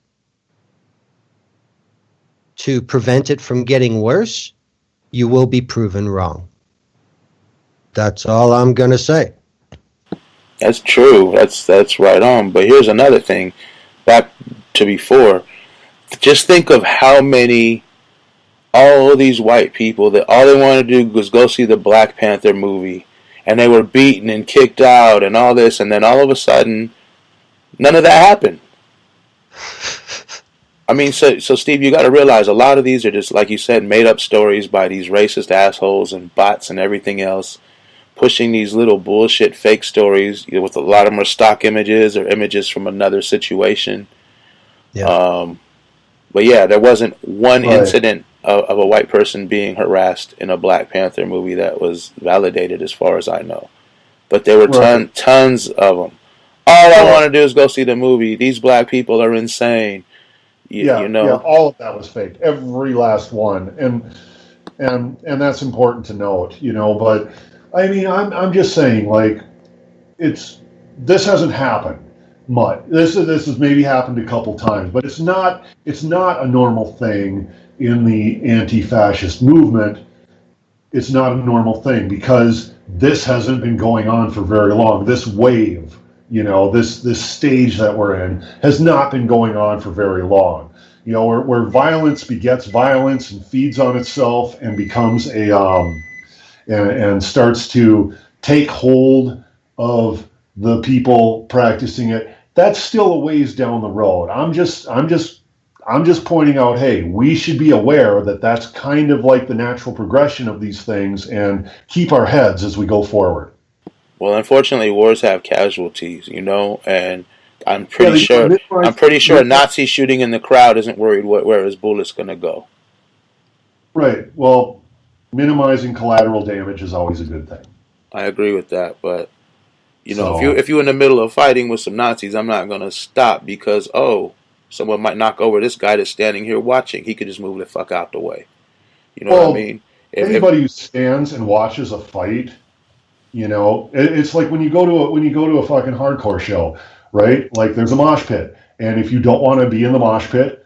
to prevent it from getting worse, you will be proven wrong. That's all I'm going to say. That's true. That's right on. But here's another thing. Back to before. Just think of how many, all these white people that all they wanted to do was go see the Black Panther movie. And they were beaten and kicked out and all this. And then all of a sudden, none of that happened. I mean, so Steve, you got to realize a lot of these are just, like you said, made up stories by these racist assholes and bots and everything else, pushing these little bullshit fake stories. With a lot of them are stock images or images from another situation. Yeah. But yeah, there wasn't one incident of a white person being harassed in a Black Panther movie that was validated, as far as I know. But there were tons of them. All I want to do is go see the movie. These black people are insane. Yeah, all of that was fake. Every last one, and that's important to note. But I mean, I'm just saying, like, this hasn't happened much. This has maybe happened a couple times, but it's not a normal thing in the anti-fascist movement. It's not a normal thing because this hasn't been going on for very long. This wave, this stage that we're in has not been going on for very long. Where violence begets violence and feeds on itself and becomes and starts to take hold of the people practicing it. That's still a ways down the road. I'm just pointing out, hey, we should be aware that that's kind of like the natural progression of these things and keep our heads as we go forward. Well, unfortunately, wars have casualties, and I'm pretty sure a Nazi shooting in the crowd isn't worried where his bullet's going to go. Right. Well, minimizing collateral damage is always a good thing. I agree with that, but So, if you're in the middle of fighting with some Nazis, I'm not gonna stop because someone might knock over this guy that's standing here watching. He could just move the fuck out the way. You know what I well, mean? If anybody who stands and watches a fight, it's like when you go to a fucking hardcore show, right? Like there's a mosh pit, and if you don't want to be in the mosh pit,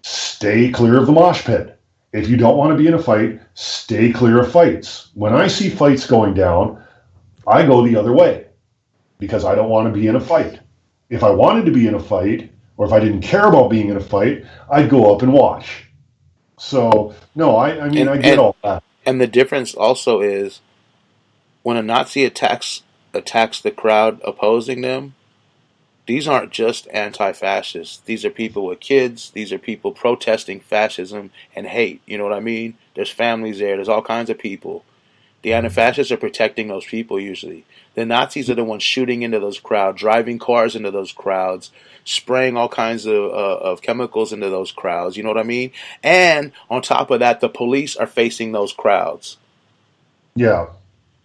stay clear of the mosh pit. If you don't want to be in a fight, stay clear of fights. When I see fights going down, I go the other way because I don't want to be in a fight. If I wanted to be in a fight, or if I didn't care about being in a fight, I'd go up and watch. So, no, I mean, and I get and all that. and the difference also is when a Nazi attacks the crowd opposing them. These aren't just anti-fascists. These are people with kids. These are people protesting fascism and hate. You know what I mean? There's families there. There's all kinds of people. The anti-fascists are protecting those people usually. The Nazis are the ones shooting into those crowds, driving cars into those crowds, spraying all kinds of chemicals into those crowds. You know what I mean? And on top of that, the police are facing those crowds. Yeah. You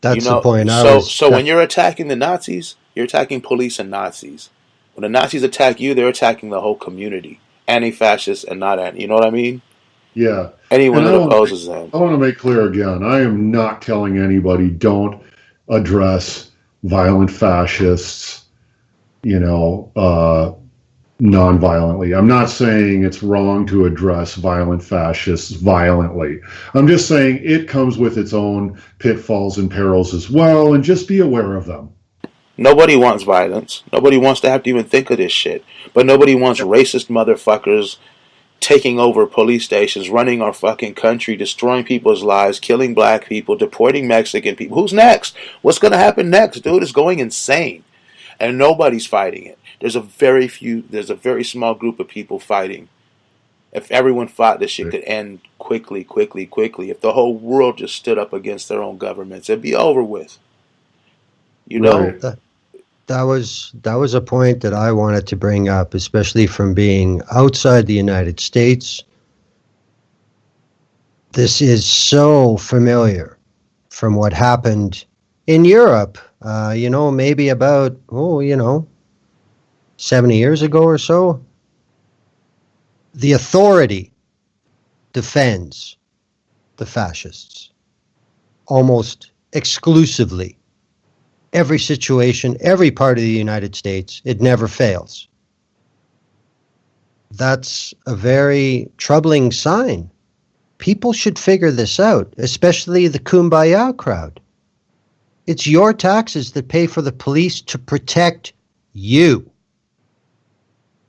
That's the know, point. so when you're attacking the Nazis, you're attacking police and Nazis. When the Nazis attack you, they're attacking the whole community, anti-fascist and not anti. You know what I mean? Yeah. Anyone And that opposes them. I want to make clear again, I am not telling anybody don't address violent fascists, non-violently. I'm not saying it's wrong to address violent fascists violently. I'm just saying it comes with its own pitfalls and perils as well, and just be aware of them. Nobody wants violence. Nobody wants to have to even think of this shit. But nobody wants racist motherfuckers taking over police stations, running our fucking country, destroying people's lives, killing black people, deporting Mexican people. Who's next? What's going to happen next? Dude, it's going insane. And nobody's fighting it. There's a very small group of people fighting. If everyone fought, this shit could end quickly, quickly, quickly. If the whole world just stood up against their own governments, it'd be over with. You know? Right. That was a point that I wanted to bring up, especially from being outside the United States. This is so familiar from what happened in Europe, maybe about, 70 years ago or so. The authority defends the fascists almost exclusively. Every situation, every part of the United States, it never fails. That's a very troubling sign. People should figure this out, especially the Kumbaya crowd. It's your taxes that pay for the police to protect you,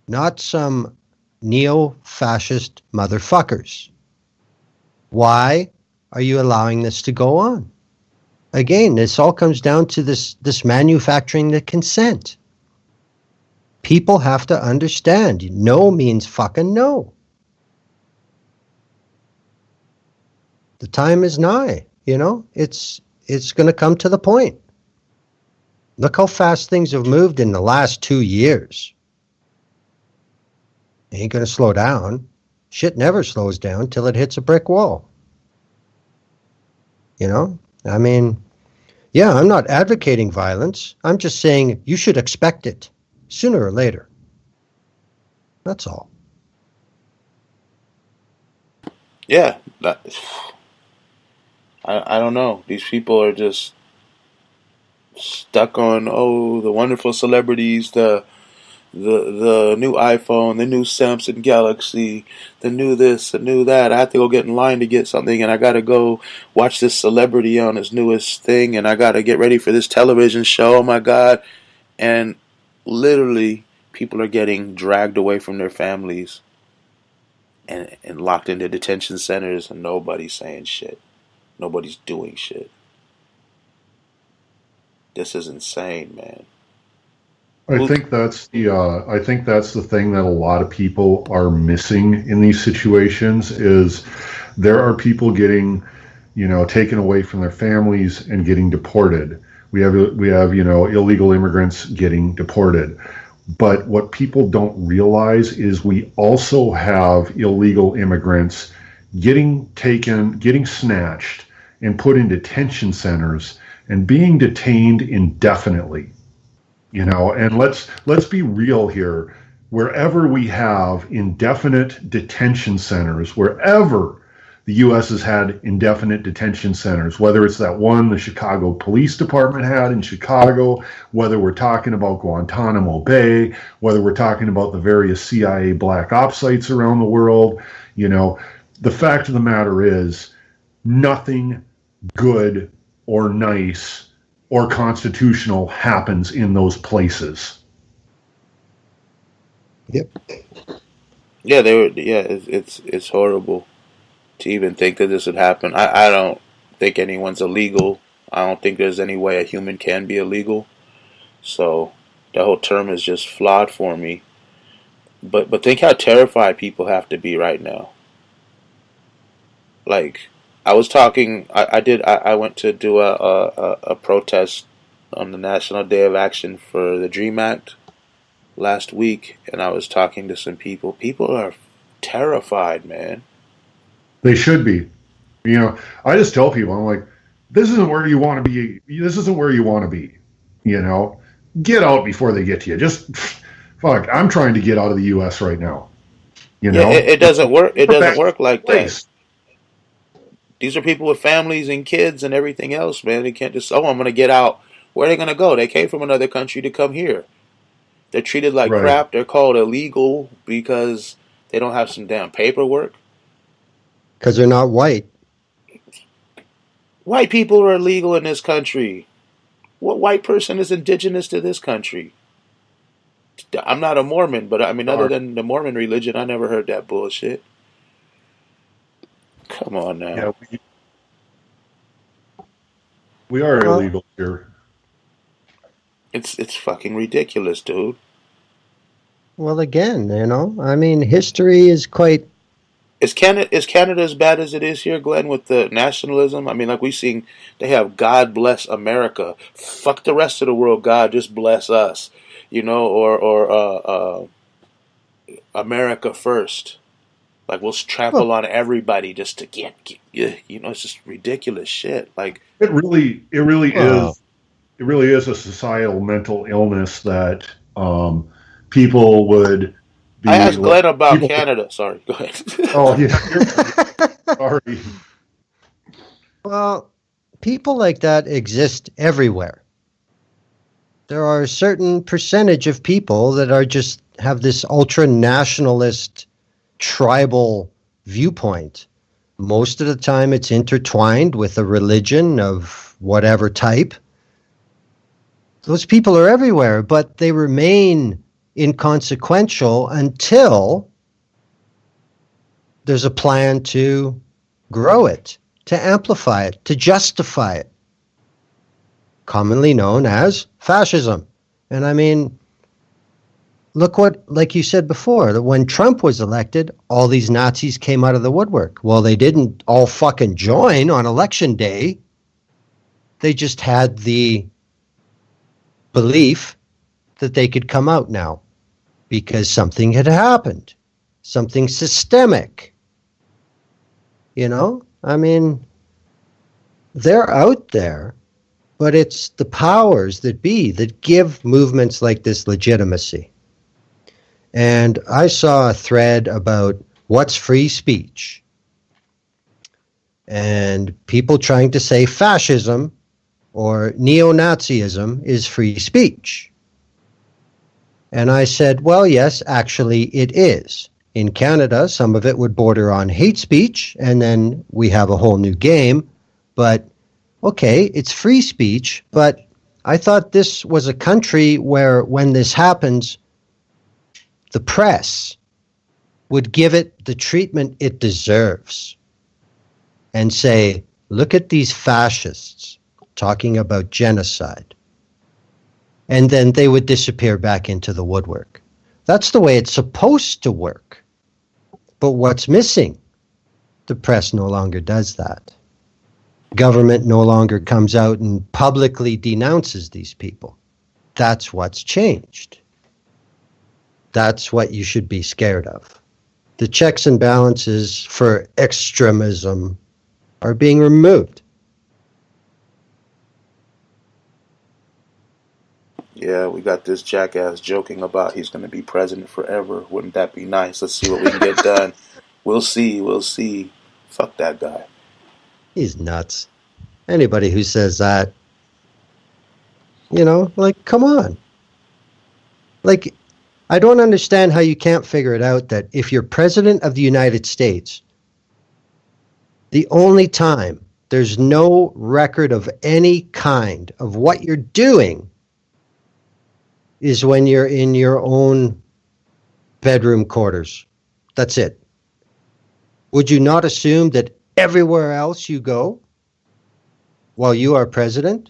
not some neo-fascist motherfuckers. Why are you allowing this to go on? Again, this all comes down to this manufacturing the consent. People have to understand. No means fucking no. The time is nigh, It's going to come to the point. Look how fast things have moved in the last 2 years. It ain't going to slow down. Shit never slows down till it hits a brick wall. I mean, yeah, I'm not advocating violence. I'm just saying you should expect it sooner or later. That's all. Yeah. I don't know. These people are just stuck on, the wonderful celebrities, the new iPhone, the new Samsung Galaxy, the new this, the new that. I have to go get in line to get something, and I got to go watch this celebrity on his newest thing, and I got to get ready for this television show. Oh my God. And literally, people are getting dragged away from their families and locked into detention centers, and nobody's saying shit. Nobody's doing shit. This is insane, man. I think that's the thing that a lot of people are missing in these situations is there are people getting, taken away from their families and getting deported. We have illegal immigrants getting deported. But what people don't realize is we also have illegal immigrants getting taken, getting snatched, and put in detention centers and being detained indefinitely. And let's be real here. Wherever we have indefinite detention centers, wherever the U.S. has had indefinite detention centers, whether it's that one the Chicago Police Department had in Chicago, whether we're talking about Guantanamo Bay, whether we're talking about the various CIA black ops sites around the world, the fact of the matter is nothing good or nice or constitutional happens in those places. Yep. Yeah, they were. Yeah, it's horrible to even think that this would happen. I don't think anyone's illegal. I don't think there's any way a human can be illegal. So the whole term is just flawed for me. But think how terrified people have to be right now. Like I was talking, I went to do a protest on the National Day of Action for the Dream Act last week, and I was talking to some people. People are terrified, man. They should be. I just tell people, I'm like, this isn't where you want to be. This isn't where you want to be. Get out before they get to you. Just fuck. I'm trying to get out of the U.S. right now. Yeah, it doesn't work. It doesn't work like place. that. These are people with families and kids and everything else, man. They can't just, I'm going to get out. Where are they going to go? They came from another country to come here. They're treated like crap. They're called illegal because they don't have some damn paperwork. Because they're not white. White people are illegal in this country. What white person is indigenous to this country? I'm not a Mormon, but I mean, other than the Mormon religion, I never heard that bullshit. Come on now. Yeah, we are illegal here. It's fucking ridiculous, dude. Well, again, I mean, history is quite... Is Canada as bad as it is here, Glenn, with the nationalism? I mean, like we've seen, they have God bless America. Fuck the rest of the world, God, just bless us. Or America first. Like we'll trample on everybody just to get, it's just ridiculous shit. Like it really is. It really is a societal mental illness that people would be. I asked Glenn about Canada. Sorry, go ahead. Oh yeah, sorry. Well, people like that exist everywhere. There are a certain percentage of people that are just have this ultra nationalist tribal viewpoint. Most of the time it's intertwined with a religion of whatever type. Those people are everywhere, but they remain inconsequential until there's a plan to grow it, to amplify it, to justify it. Commonly known as fascism. And I mean, look what, like you said before, that when Trump was elected, all these Nazis came out of the woodwork. Well, they didn't all fucking join on election day. They just had the belief that they could come out now because something had happened, something systemic. I mean, they're out there, but it's the powers that be that give movements like this legitimacy. And I saw a thread about what's free speech. And people trying to say fascism or neo-Nazism is free speech. And I said, well, yes, actually it is. In Canada, some of it would border on hate speech, and then we have a whole new game. But, okay, it's free speech, but I thought this was a country where when this happens, the press would give it the treatment it deserves and say, look at these fascists talking about genocide. And then they would disappear back into the woodwork. That's the way it's supposed to work. But what's missing? The press no longer does that. Government no longer comes out and publicly denounces these people. That's what's changed. That's what you should be scared of. The checks and balances for extremism are being removed. Yeah, we got this jackass joking about he's going to be president forever. Wouldn't that be nice? Let's see what we can get done. We'll see. We'll see. Fuck that guy. He's nuts. Anybody who says that, you know, like, come on. Like, I don't understand how you can't figure it out that if you're president of the United States, the only time there's no record of any kind of what you're doing is when you're in your own bedroom quarters. That's it. Would you not assume that everywhere else you go while you are president,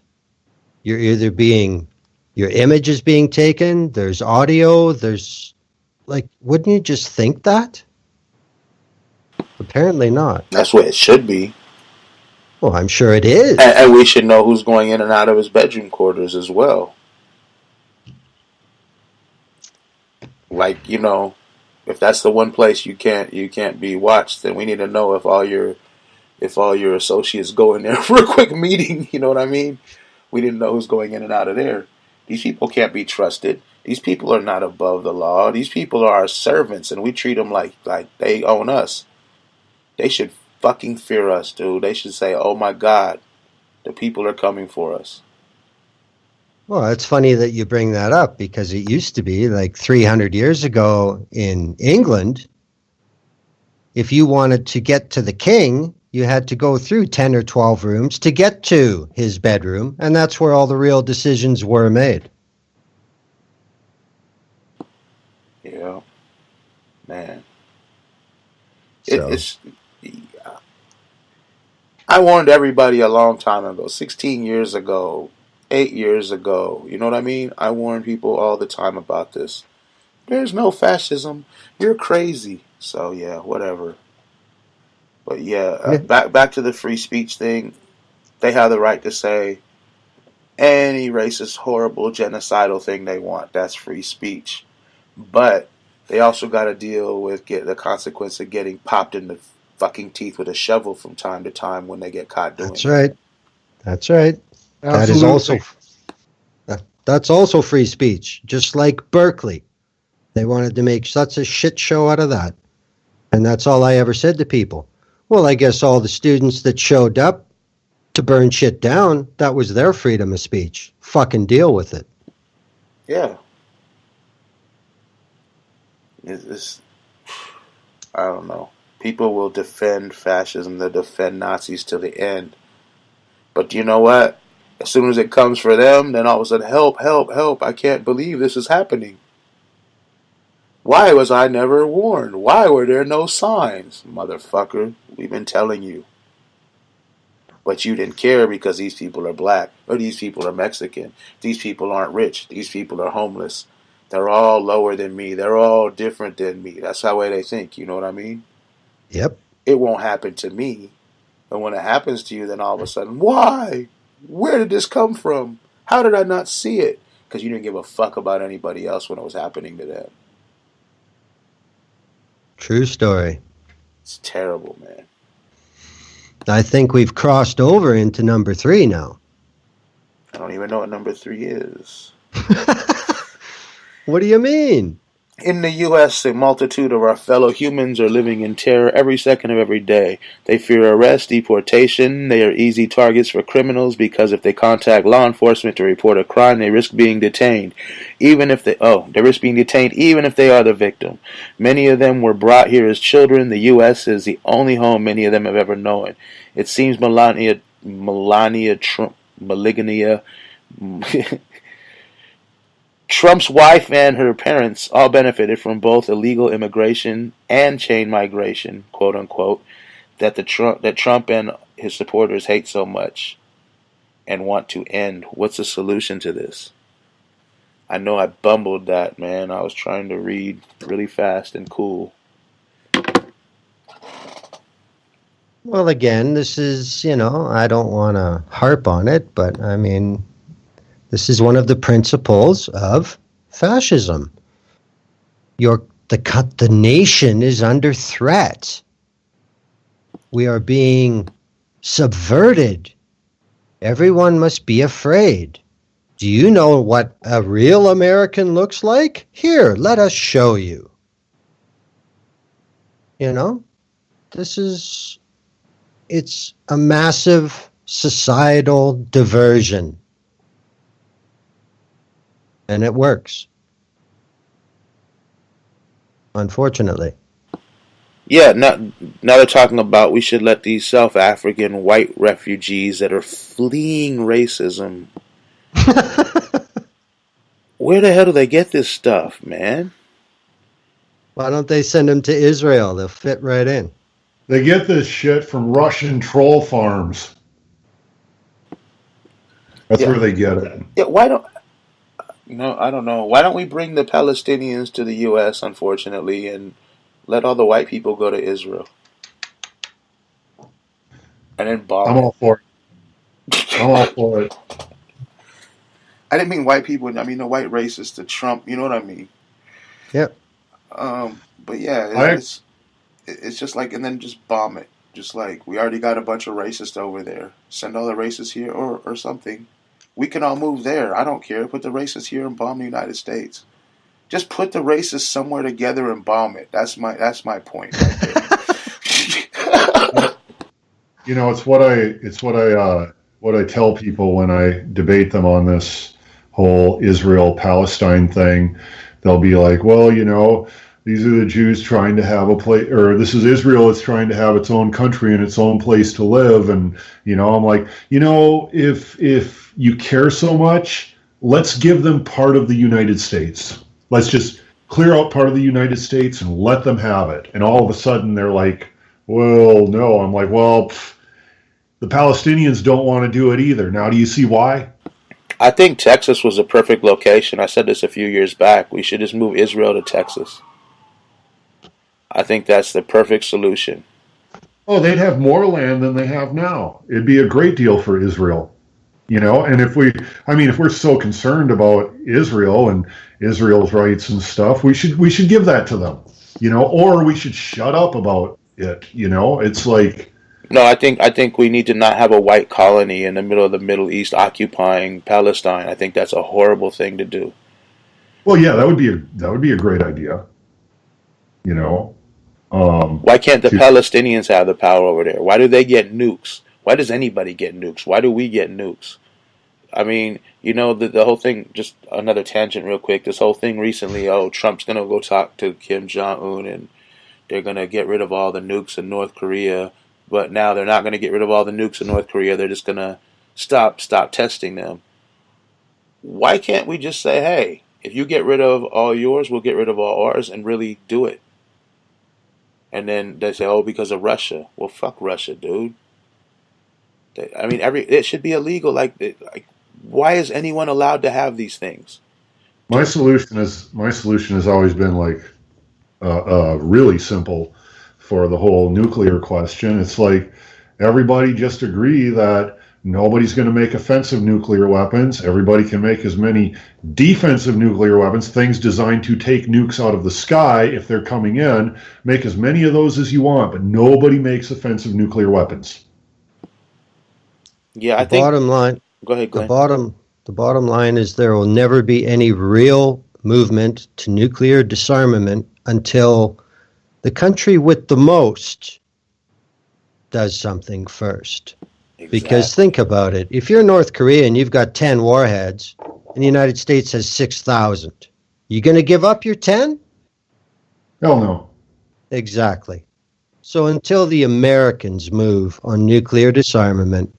you're either being, your image is being taken, there's audio, there's, like, wouldn't you just think that? Apparently not. That's what it should be. Well, I'm sure it is. And we should know who's going in and out of his bedroom quarters as well. Like, you know, if that's the one place you can't be watched, then we need to know if all your associates go in there for a quick meeting. You know what I mean? We didn't know who's going in and out of there. These people can't be trusted. These people are not above the law. These people are our servants, and we treat them like they own us. They should fucking fear us, dude. They should say, "Oh my God, the people are coming for us." Well, it's funny that you bring that up because it used to be like 300 years ago in England, if you wanted to get to the king, you had to go through 10 or 12 rooms to get to his bedroom, and that's where all the real decisions were made. Yeah, man. So. It's. I warned everybody a long time ago, 16 years ago, 8 years ago. You know what I mean? I warn people all the time about this. There's no fascism. You're crazy. So yeah, whatever. But yeah, back to the free speech thing. They have the right to say any racist, horrible, genocidal thing they want. That's free speech. But they also got to deal with the consequence of getting popped in the fucking teeth with a shovel from time to time when they get caught doing That's right. That's right. Absolutely. That is also that's also free speech. Just like Berkeley, they wanted to make such a shit show out of that, and that's all I ever said to people. Well, I guess all the students that showed up to burn shit down, that was their freedom of speech. Fucking deal with it. Yeah. It's I don't know. People will defend fascism, they'll defend Nazis to the end. But you know what? As soon as it comes for them, then all of a sudden, help, help, help. I can't believe this is happening. Why was I never warned? Why were there no signs? Motherfucker, we've been telling you. But you didn't care because these people are black, or these people are Mexican. These people aren't rich. These people are homeless. They're all lower than me. They're all different than me. That's how way they think. You know what I mean? Yep. It won't happen to me. But when it happens to you, then all of a sudden, why? Where did this come from? How did I not see it? Because you didn't give a fuck about anybody else when it was happening to them. True story. It's terrible, man. I think we've crossed over into number 3 now. I don't even know what number 3 is. What do you mean? In the U.S., a multitude of our fellow humans are living in terror every second of every day. They fear arrest, deportation. They are easy targets for criminals because if they contact law enforcement to report a crime, they risk being detained. They risk being detained even if they are the victim. Many of them were brought here as children. The U.S. is the only home many of them have ever known. It seems Melania Trump, Trump's wife and her parents all benefited from both illegal immigration and chain migration, quote unquote, that Trump and his supporters hate so much and want to end. What's the solution to this? I know I bumbled that, man. I was trying to read really fast and cool. Well, again, this is, I don't want to harp on it, but I mean, this is one of the principles of fascism. The nation is under threat. We are being subverted. Everyone must be afraid. Do you know what a real American looks like? Here, let us show you. You know, it's a massive societal diversion. And it works. Unfortunately. Yeah, now they're talking about we should let these South African white refugees that are fleeing racism. Where the hell do they get this stuff, man? Why don't they send them to Israel? They'll fit right in. They get this shit from Russian troll farms. That's Yeah. where they get it. Yeah, why don't I don't know. Why don't we bring the Palestinians to the US, unfortunately, and let all the white people go to Israel? And then bomb I'm it. all for it. I'm all for it. I didn't mean white people. I mean the white racists, the Trump. You know what I mean? Yep. But yeah, it's just like, and then just bomb it. Just like we already got a bunch of racists over there. Send all the racists here, or something. We can all move there. I don't care. Put the racists here and bomb the United States. Just put the racists somewhere together and bomb it. That's my point right there. You know, what I tell people when I debate them on this whole Israel-Palestine thing. They'll be like, well, you know, these are the Jews trying to have a place, or this is Israel that's trying to have its own country and its own place to live. And, you know, I'm like, you know, if you care so much, let's give them part of the United States. Let's just clear out part of the United States and let them have it. And all of a sudden they're like, well, no. I'm like, well, the Palestinians don't want to do it either. Now, do you see why? I think Texas was a perfect location. I said this a few years back. We should just move Israel to Texas. I think that's the perfect solution. Oh, they'd have more land than they have now. It'd be a great deal for Israel, you know. And if we're so concerned about Israel and Israel's rights and stuff, we should give that to them, you know, or we should shut up about it, you know. It's like, No, I think we need to not have a white colony in the middle of the Middle East occupying Palestine. I think that's a horrible thing to do. well, yeah, that would be a great idea, you know. Why can't the Palestinians have the power over there? Why do they get nukes? Why does anybody get nukes? Why do we get nukes? I mean, you know, the whole thing, just another tangent real quick, this whole thing recently, Trump's going to go talk to Kim Jong-un and they're going to get rid of all the nukes in North Korea. But now they're not going to get rid of all the nukes in North Korea. They're just going to stop testing them. Why can't we just say, hey, if you get rid of all yours, we'll get rid of all ours and really do it? And then they say, oh, because of Russia. Well, fuck Russia, dude. It should be illegal. Like, why is anyone allowed to have these things? My solution has always been like really simple for the whole nuclear question. It's like everybody just agree that nobody's going to make offensive nuclear weapons. Everybody can make as many defensive nuclear weapons, things designed to take nukes out of the sky if they're coming in. Make as many of those as you want, but nobody makes offensive nuclear weapons. Yeah, Bottom line. Go ahead, Glenn. The bottom line is there will never be any real movement to nuclear disarmament until the country with the most does something first. Exactly. Because think about it. If you're North Korea and you've got 10 warheads and the United States has 6,000, you going to give up your 10? Hell no. Exactly. So until the Americans move on nuclear disarmament,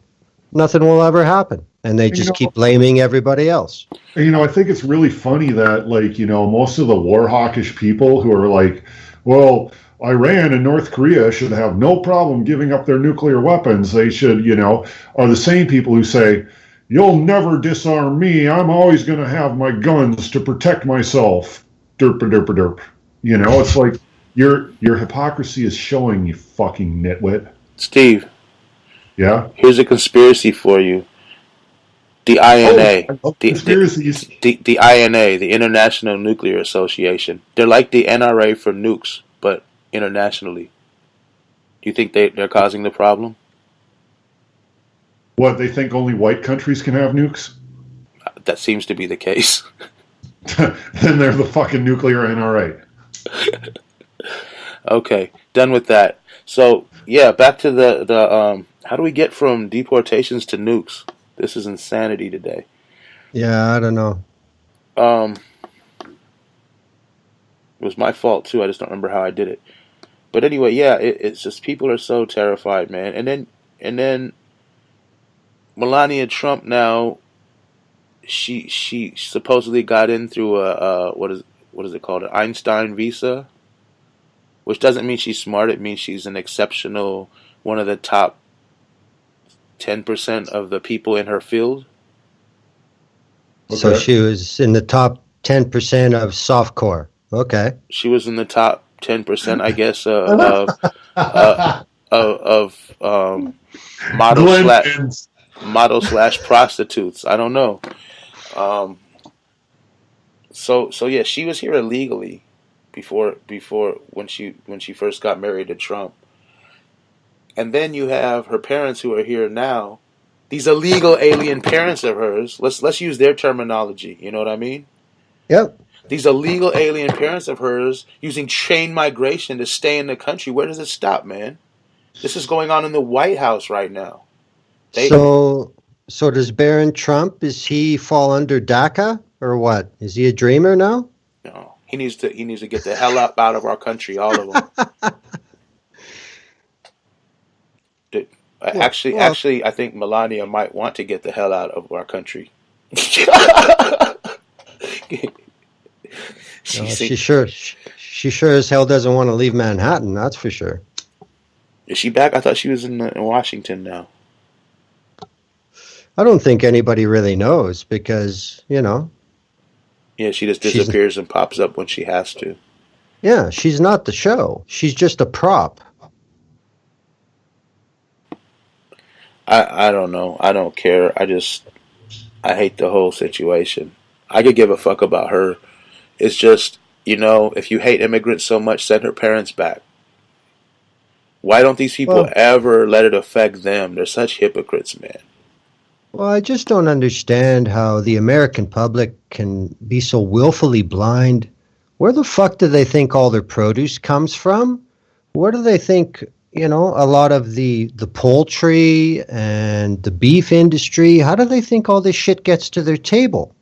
nothing will ever happen. And they just keep blaming everybody else. You know, I think it's really funny that, like, you know, most of the war hawkish people who are like, well, Iran and North Korea should have no problem giving up their nuclear weapons. They should, you know, are the same people who say, you'll never disarm me. I'm always going to have my guns to protect myself. Derp, derp, derp. You know, it's like your hypocrisy is showing, you fucking nitwit. Steve. Yeah? Here's a conspiracy for you. The INA. Conspiracies. The INA, the International Nuclear Association. They're like the NRA for nukes, but internationally. Do you think they're causing the problem? What, they think only white countries can have nukes? That seems to be the case. Then they're the fucking nuclear NRA. Okay, done with that. So yeah, back to the how do we get from deportations to nukes? This is insanity today. Yeah, I don't know. It was my fault too. I just don't remember how I did it. But anyway, yeah, it's just people are so terrified, man. And then Melania Trump now, she supposedly got in through a what is it called, an Einstein visa, which doesn't mean she's smart. It means she's an exceptional, one of the top 10% of the people in her field. So Okay. she was in the top 10% of softcore. Okay. She was in the top 10%, I guess, of model Glen model slash prostitutes. I don't know. Um, so yeah, she was here illegally before when she first got married to Trump, and then you have her parents who are here now. These illegal alien parents of hers. Let's use their terminology. You know what I mean? Yep. These illegal alien parents of hers using chain migration to stay in the country. Where does it stop, man? This is going on in the White House right now. So does Barron Trump, is he fall under DACA or what? Is he a dreamer now? No, he needs to get the hell out of our country, all of them. Actually, I think Melania might want to get the hell out of our country. She sure as hell doesn't want to leave Manhattan, that's for sure. Is she back? I thought she was in Washington now. I don't think anybody really knows because, Yeah, she just disappears and pops up when she has to. Yeah, she's not the show. She's just a prop. I don't know. I don't care. I hate the whole situation. I could give a fuck about her. It's just, if you hate immigrants so much, send her parents back. Why don't these people ever let it affect them? They're such hypocrites, man. Well, I just don't understand how the American public can be so willfully blind. Where the fuck do they think all their produce comes from? Where do they think, a lot of the poultry and the beef industry, how do they think all this shit gets to their table?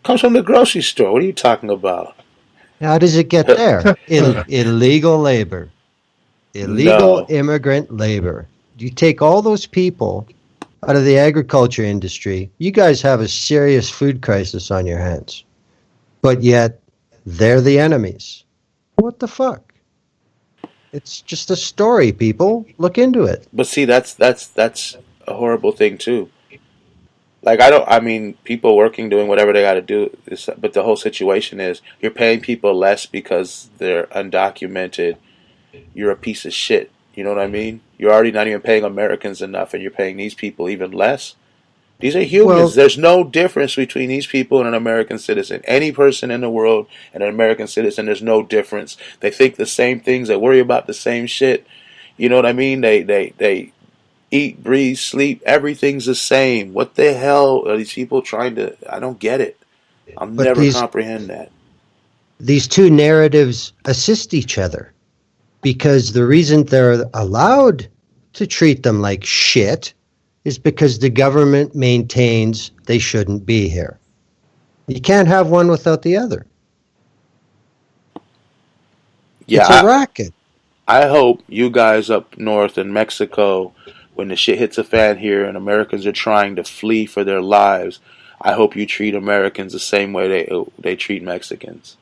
Comes from the grocery store. What are you talking about? How does it get there? Illegal labor. Illegal immigrant labor. You take all those people out of the agriculture industry, you guys have a serious food crisis on your hands. But yet, they're the enemies. What the fuck? It's just a story, people. Look into it. But see, that's a horrible thing too. Like people working, doing whatever they got to do. But the whole situation is, you're paying people less because they're undocumented. You're a piece of shit. You know what I mean? You're already not even paying Americans enough, and you're paying these people even less. These are humans. Well, there's no difference between these people and an American citizen. Any person in the world and an American citizen, there's no difference. They think the same things. They worry about the same shit. You know what I mean? They eat, breathe, sleep. Everything's the same. What the hell are these people trying to... I don't get it. I'll never comprehend that. These two narratives assist each other. Because the reason they're allowed to treat them like shit is because the government maintains they shouldn't be here. You can't have one without the other. Yeah, it's a racket. I hope you guys up north in Mexico, when the shit hits a fan here and Americans are trying to flee for their lives, I hope you treat Americans the same way they treat Mexicans.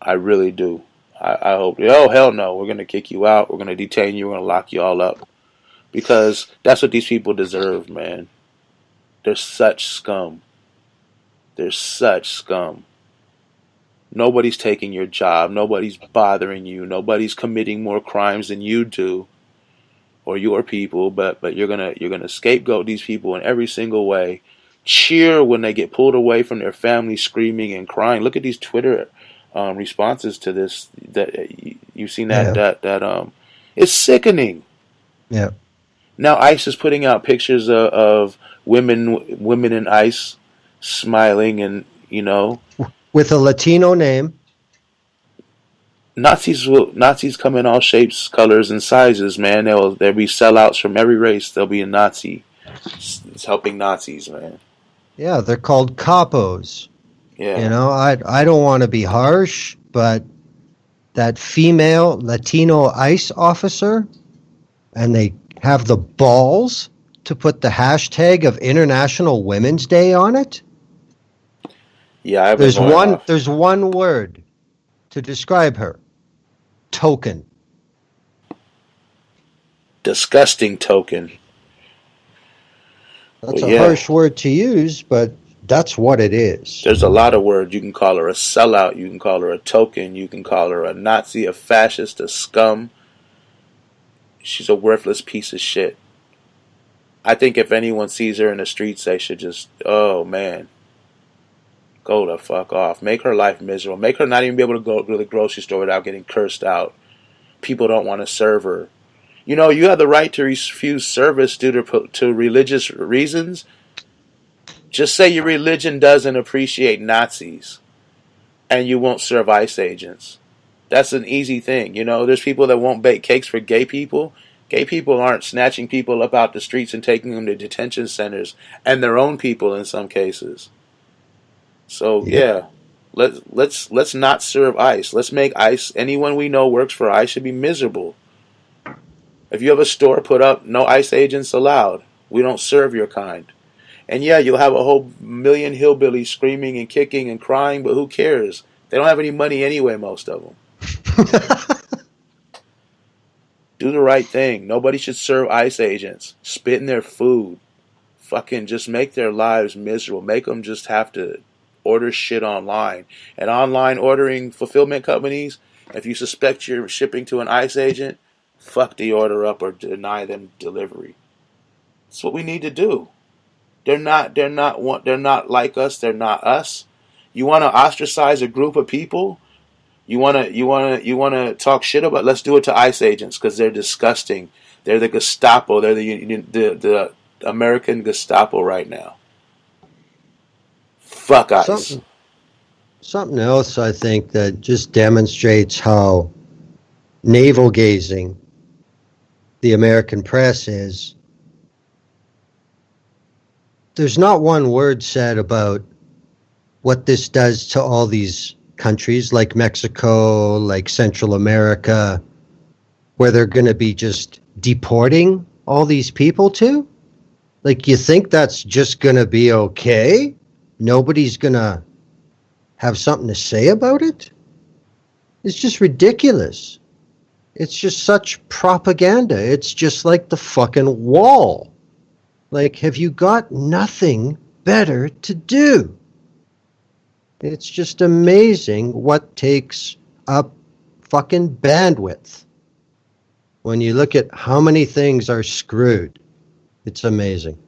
I really do. I hope. Oh, hell no. We're going to kick you out. We're going to detain you. We're going to lock you all up. Because that's what these people deserve, man. They're such scum. They're such scum. Nobody's taking your job. Nobody's bothering you. Nobody's committing more crimes than you do or your people. But you're gonna scapegoat these people in every single way. Cheer when they get pulled away from their family, screaming and crying. Look at these Twitter responses to this. That you've seen that it's sickening. Yeah. Now ICE is putting out pictures of women in ICE smiling, and With a Latino name. Nazis come in all shapes, colors, and sizes, man. There'll be sellouts from every race. There'll be a Nazi. It's helping Nazis, man. Yeah, they're called capos. Yeah. You know, I don't want to be harsh, but that female Latino ICE officer, and they have the balls to put the hashtag of International Women's Day on it. Yeah, there's one word to describe her. Token. Disgusting token. That's a harsh word to use, but that's what it is. There's a lot of words. You can call her a sellout. You can call her a token. You can call her a Nazi, a fascist, a scum. She's a worthless piece of shit. I think if anyone sees her in the streets, they should just, oh man, go the fuck off. Make her life miserable. Make her not even be able to go to the grocery store without getting cursed out. People don't want to serve her. You know, you have the right to refuse service due to religious reasons. Just say your religion doesn't appreciate Nazis, and you won't serve ICE agents. That's an easy thing. You know, there's people that won't bake cakes for gay people. Gay people aren't snatching people up out the streets and taking them to detention centers, and their own people in some cases. So yeah, let's not serve ICE. Let's make ICE, anyone we know works for ICE should be miserable. If you have a store, put up no ICE agents allowed. We don't serve your kind. And yeah, you'll have a whole million hillbillies screaming and kicking and crying, but who cares? They don't have any money anyway, most of them. Do the right thing. Nobody should serve ICE agents. Spit in their food. Fucking just make their lives miserable. Make them just have to order shit online. And online ordering fulfillment companies, if you suspect you're shipping to an ICE agent, fuck the order up or deny them delivery. That's what we need to do. They're not like us. They're not us. You want to ostracize a group of people? You want to talk shit about? Let's do it to ICE agents because they're disgusting. They're the Gestapo. They're the American Gestapo right now. Fuck ICE. Something else I think that just demonstrates how navel-gazing the American press is. There's not one word said about what this does to all these countries like Mexico, like Central America, where they're going to be just deporting all these people to? Like, you think that's just going to be okay? Nobody's going to have something to say about it? It's just ridiculous. It's just such propaganda. It's just like the fucking wall. Like, have you got nothing better to do? It's just amazing what takes up fucking bandwidth. When you look at how many things are screwed, it's amazing.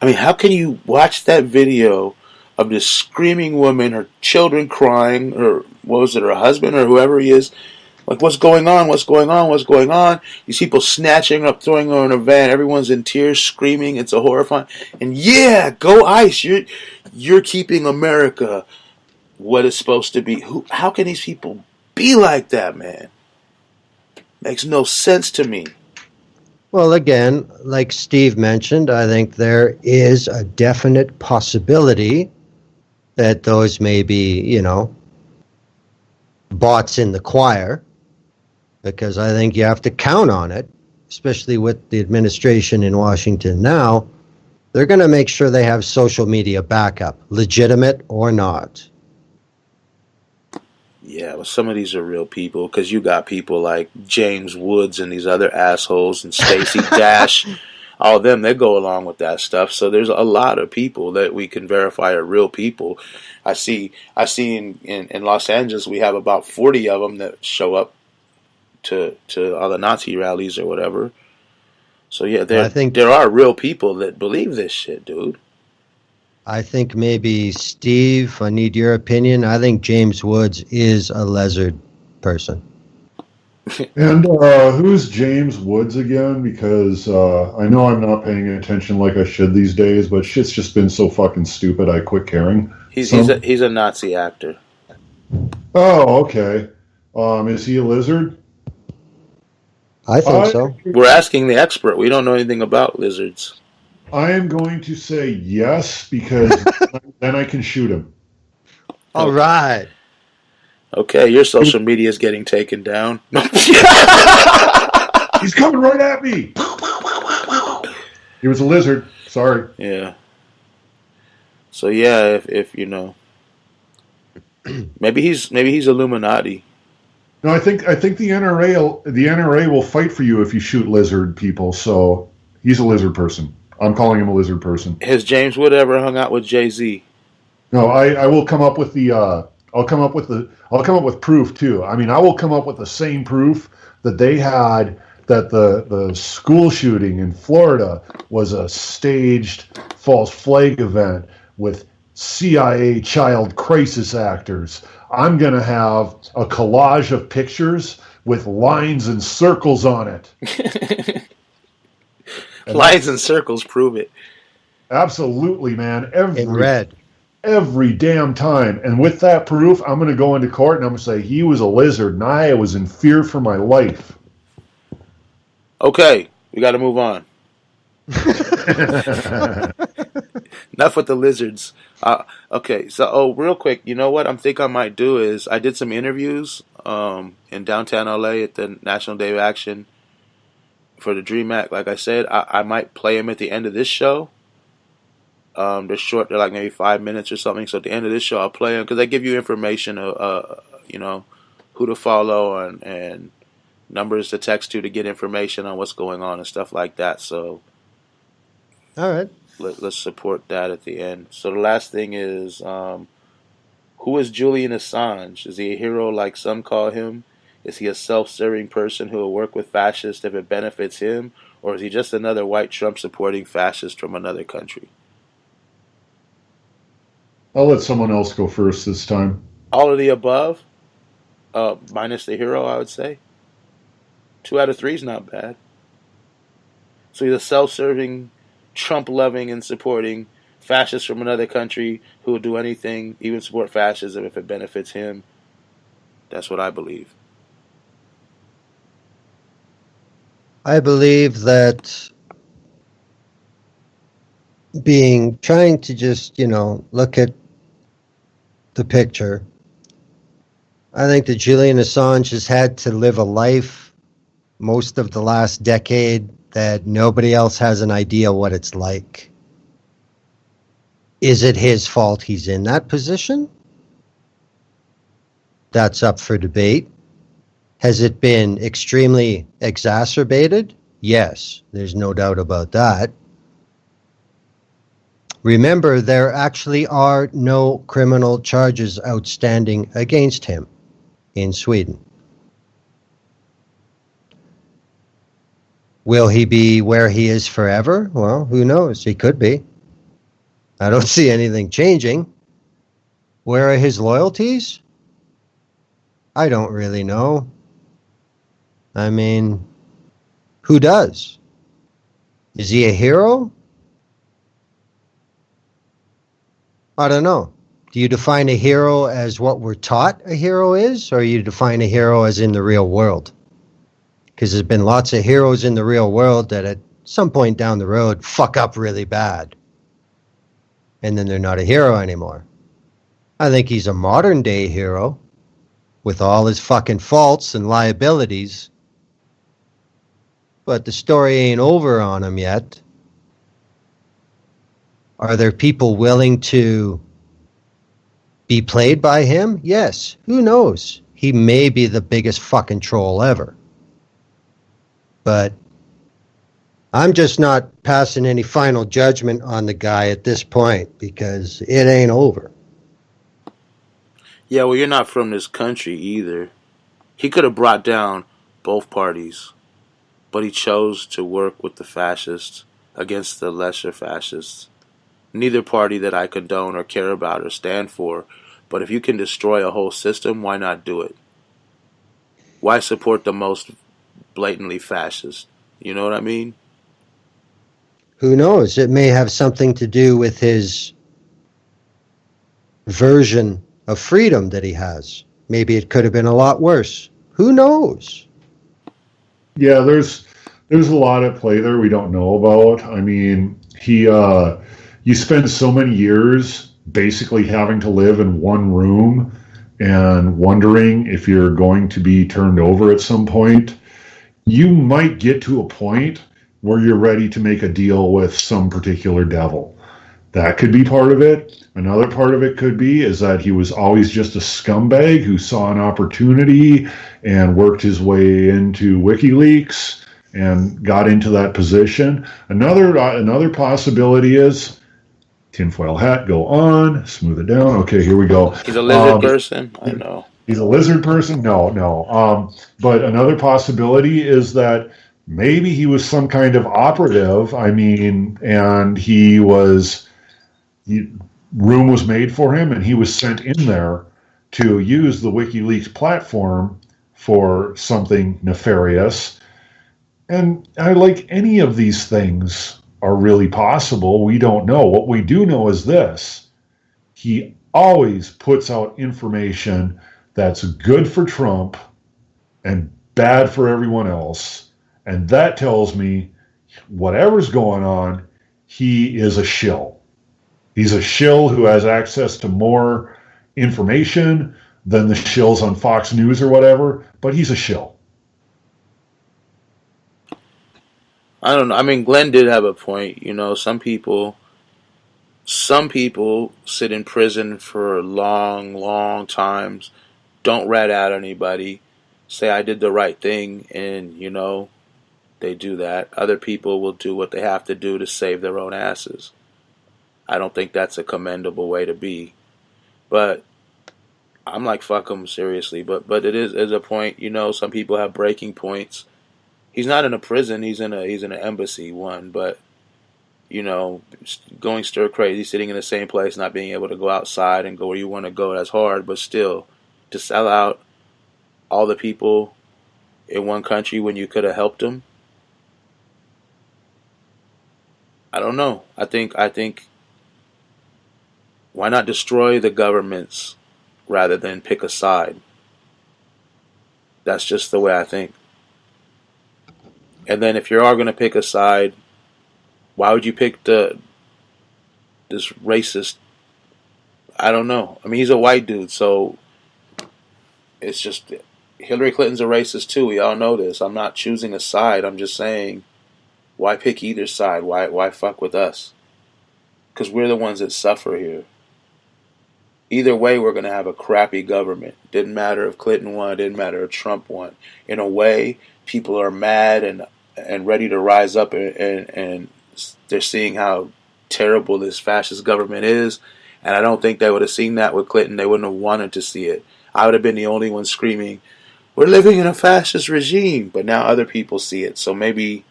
I mean, how can you watch that video of this screaming woman, her children crying, or what was it, her husband or whoever he is? Like, what's going on? What's going on? What's going on? These people snatching her up, throwing her in a van. Everyone's in tears, screaming. It's a horrifying. And yeah, go ICE. You're keeping America what it's supposed to be. How can these people be like that, man? Makes no sense to me. Well, again, like Steve mentioned, I think there is a definite possibility that those may be, bots in the choir, because I think you have to count on it, especially with the administration in Washington now. They're going to make sure they have social media backup, legitimate or not. Yeah, well, some of these are real people, because you got people like James Woods and these other assholes and Stacey Dash. All of them, they go along with that stuff. So there's a lot of people that we can verify are real people. I see in Los Angeles, we have about 40 of them that show up to all the Nazi rallies or whatever. So yeah, there are real people that believe this shit, dude. I think maybe, Steve, I need your opinion. I think James Woods is a lizard person. And who's James Woods again? Because I know I'm not paying attention like I should these days, but shit's just been so fucking stupid. I quit caring. Some. He's a Nazi actor. Oh, okay. Is he a lizard? I think I so. We're asking the expert. We don't know anything about lizards. I am going to say yes because then I can shoot him. All Okay. right. Okay, your social media is getting taken down. He's coming right at me. He was a lizard. Sorry. Yeah. So yeah, if you know, maybe he's Illuminati. No, I think the NRA will fight for you if you shoot lizard people. So he's a lizard person. I'm calling him a lizard person. Has James Wood ever hung out with Jay-Z? No, I will come up with the I'll come up with proof too. I mean, I will come up with the same proof that they had that the school shooting in Florida was a staged false flag event with CIA child crisis actors. I'm going to have a collage of pictures with lines and circles on it. And Lines and circles prove it. absolutely, man. In red. Every damn time. And with that proof, I'm going to go into court and I'm going to say he was a lizard and I was in fear for my life. Okay, we got to move on. Enough with the lizards. Okay, so real quick, you know what I think I might do is I did some interviews in downtown LA at the National Day of Action for the Dream Act. Like I said, I might play them at the end of this show. They're short. They're like maybe 5 minutes or something. So at the end of this show, I'll play them because they give you information, you know, who to follow and numbers to text to get information on what's going on and stuff like that. So All right. let's support that at the end. So the last thing is, who is Julian Assange? Is he a hero like some call him? Is he a self-serving person who will work with fascists if it benefits him? Or is he just another white Trump-supporting fascist from another country? I'll let someone else go first this time. All of the above, minus the hero, I would say. 2 out of 3 is not bad. So he's a self-serving, Trump-loving and supporting fascist from another country who will do anything, even support fascism if it benefits him. That's what I believe. I believe that trying to just, look at the picture. I think that Julian Assange has had to live a life most of the last decade that nobody else has an idea what it's like. Is it his fault he's in that position? That's up for debate. Has it been extremely exacerbated? Yes, there's no doubt about that. Remember, there actually are no criminal charges outstanding against him in Sweden. Will he be where he is forever? Well, who knows? He could be. I don't see anything changing. Where are his loyalties? I don't really know. I mean, who does? Is he a hero? I don't know. Do you define a hero as what we're taught a hero is, or you define a hero as in the real world? Because there's been lots of heroes in the real world that at some point down the road fuck up really bad. And then they're not a hero anymore. I think he's a modern day hero with all his fucking faults and liabilities. But the story ain't over on him yet. Are there people willing to be played by him? Yes. Who knows? He may be the biggest fucking troll ever. But I'm just not passing any final judgment on the guy at this point because it ain't over. Yeah, well, you're not from this country either. He could have brought down both parties, but he chose to work with the fascists against the lesser fascists. Neither party that I condone or care about or stand for, but if you can destroy a whole system, why not do it? why support the most blatantly fascist? You know what I mean? Who knows? It may have something to do with his version of freedom that he has. Maybe it could have been a lot worse. Who knows? Yeah, there's a lot at play there we don't know about. I mean, you spend so many years basically having to live in one room and wondering if you're going to be turned over at some point. You might get to a point where you're ready to make a deal with some particular devil. That could be part of it. Another part of it could be is that he was always just a scumbag who saw an opportunity and worked his way into WikiLeaks and got into that position. Another possibility is tinfoil hat, go on, smooth it down. Okay, here we go. He's a lizard person. I know. He's a lizard person? No. But another possibility is that maybe he was some kind of operative. I mean, and room was made for him, and he was sent in there to use the WikiLeaks platform for something nefarious. And like any of these things are really possible. We don't know. What we do know is this. He always puts out information that's good for Trump and bad for everyone else. And that tells me whatever's going on, he is a shill. He's a shill who has access to more information than the shills on Fox News or whatever, but he's a shill. I don't know. I mean, Glenn did have a point. You know, some people sit in prison for long, long times, don't rat out anybody, say I did the right thing, and, you know, they do that. Other people will do what they have to do to save their own asses. I don't think that's a commendable way to be. But I'm like, fuck them, seriously. But it is a point, you know, some people have breaking points. He's not in a prison, he's in an embassy, one, but, you know, going stir crazy, sitting in the same place, not being able to go outside and go where you want to go, that's hard. But still, to sell out all the people in one country when you could have helped them, I don't know. I think why not destroy the governments rather than pick a side? That's just the way I think. And then if you are going to pick a side, why would you pick this racist? I don't know. I mean, he's a white dude, so it's just Hillary Clinton's a racist too. We all know this. I'm not choosing a side. I'm just saying, why pick either side? Why fuck with us? Because we're the ones that suffer here. Either way, we're going to have a crappy government. Didn't matter if Clinton won. Didn't matter if Trump won. In a way, people are mad and ready to rise up, and they're seeing how terrible this fascist government is. And I don't think they would have seen that with Clinton. They wouldn't have wanted to see it. I would have been the only one screaming, we're living in a fascist regime. But now other people see it. So maybe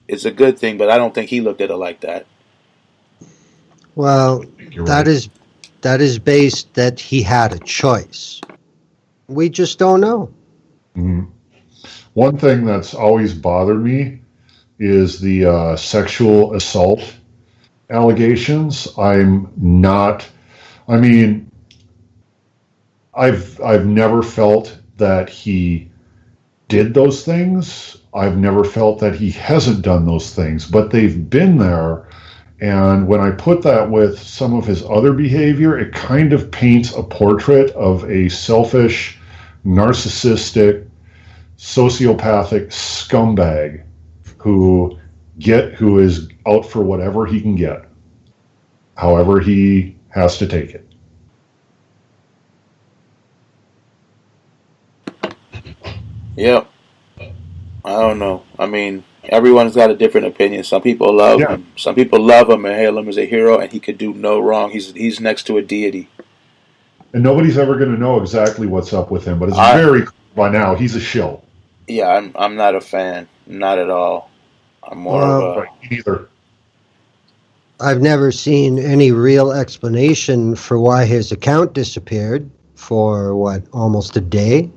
it's a good thing, but I don't think he looked at it like that. Well, that is based that he had a choice. We just don't know. Mm-hmm. One thing that's always bothered me is the sexual assault allegations. I've never felt that he did those things. I've never felt that he hasn't done those things, but they've been there. And when I put that with some of his other behavior, it kind of paints a portrait of a selfish, narcissistic, sociopathic scumbag who is out for whatever he can get, however he has to take it. Yep. I don't know. I mean, everyone's got a different opinion. Some people love him. Some people love him and hail him as a hero, and he could do no wrong. He's next to a deity. And nobody's ever going to know exactly what's up with him, but it's very clear by now he's a shill. Yeah, I'm not a fan. Not at all. I'm more of a... Right, neither. I've never seen any real explanation for why his account disappeared for, almost a day?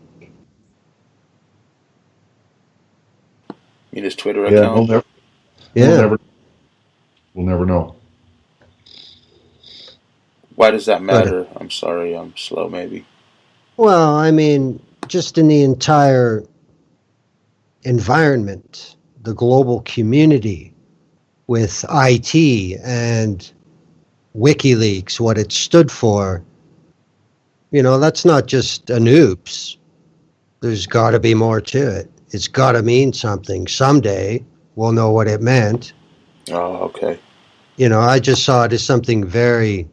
In his Twitter Yeah, account? we'll Yeah. never know. Why does that But matter? I'm sorry, I'm slow maybe. well, I mean, just in the entire environment, the global community with IT and WikiLeaks, what it stood for, that's not just an oops. There's got to be more to it. It's got to mean something. Someday we'll know what it meant. Oh, okay. I just saw it as something very.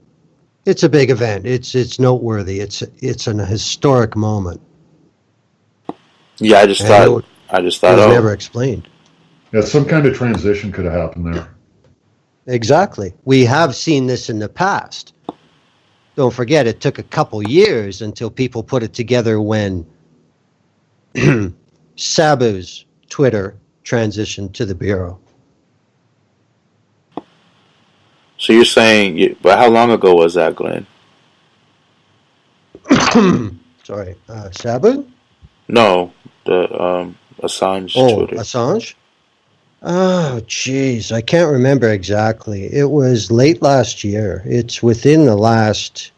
It's a big event. It's noteworthy. It's an historic moment, Yeah, and I just it thought, was oh, never explained. Yeah, some kind of transition could have happened there. Exactly. We have seen this in the past. Don't forget, it took a couple years until people put it together when Sabu's Twitter transitioned to the Bureau. so you're saying, but how long ago was that, Glenn? Sorry, Sabu? No, the Assange Oh, Twitter. Assange? Oh, jeez, I can't remember exactly. It was late last year. It's within the last,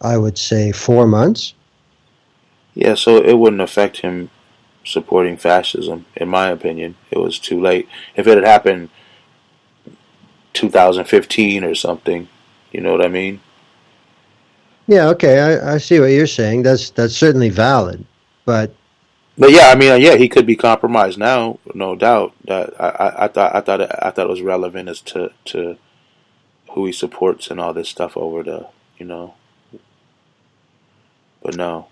I would say, 4 months. Yeah, so it wouldn't affect him supporting fascism, in my opinion. It was too late. If it had happened 2015 or something, you know what I mean? Yeah, okay, I see what you're saying. That's certainly valid, but But yeah, I mean, yeah, he could be compromised now, no doubt. That I thought it was relevant as to who he supports and all this stuff over the, you know. But no,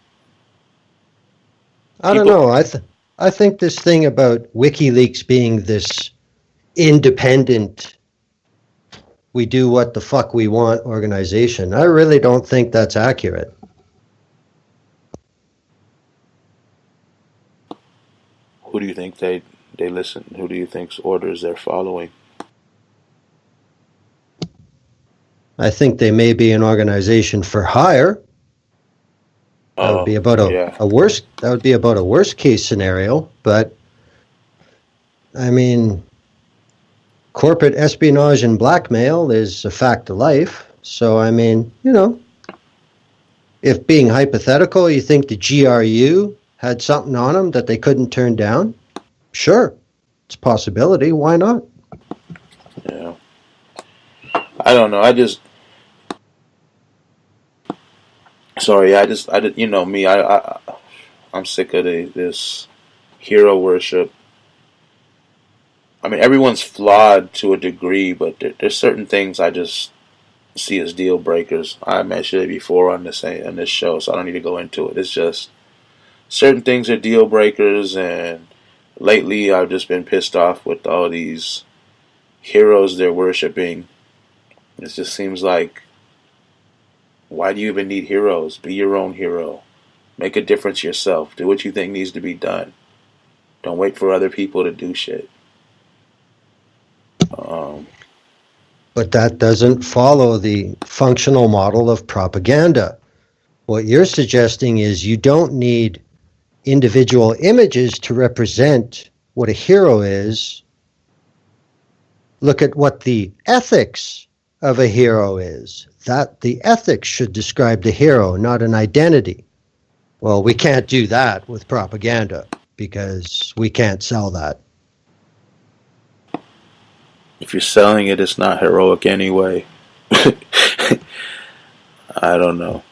I don't people. know. I think this thing about WikiLeaks being this independent, we do what the fuck we want organization. I really don't think that's accurate. Who do you think they listen? Who do you think's orders they're following? I think they may be an organization for hire. That would Oh, be about yeah. a worst case scenario, but I mean, corporate espionage and blackmail is a fact of life. So I mean, if being hypothetical, you think the GRU had something on them that they couldn't turn down? Sure, it's a possibility. Why not? Yeah. I don't know. I just sorry. I did. You know me. I'm sick of this hero worship. I mean, everyone's flawed to a degree, but there's certain things I just see as deal breakers. I mentioned it before on this show, so I don't need to go into it. It's just certain things are deal breakers, and lately I've just been pissed off with all these heroes they're worshiping. It just seems like, why do you even need heroes? Be your own hero. Make a difference yourself. Do what you think needs to be done. Don't wait for other people to do shit. Um, But that doesn't follow the functional model of propaganda. What you're suggesting is you don't need individual images to represent what a hero is. Look at what the ethics of a hero is. That the ethics should describe the hero, not an identity. Well, we can't do that with propaganda because we can't sell that. if you're selling it, it's not heroic anyway. I don't know.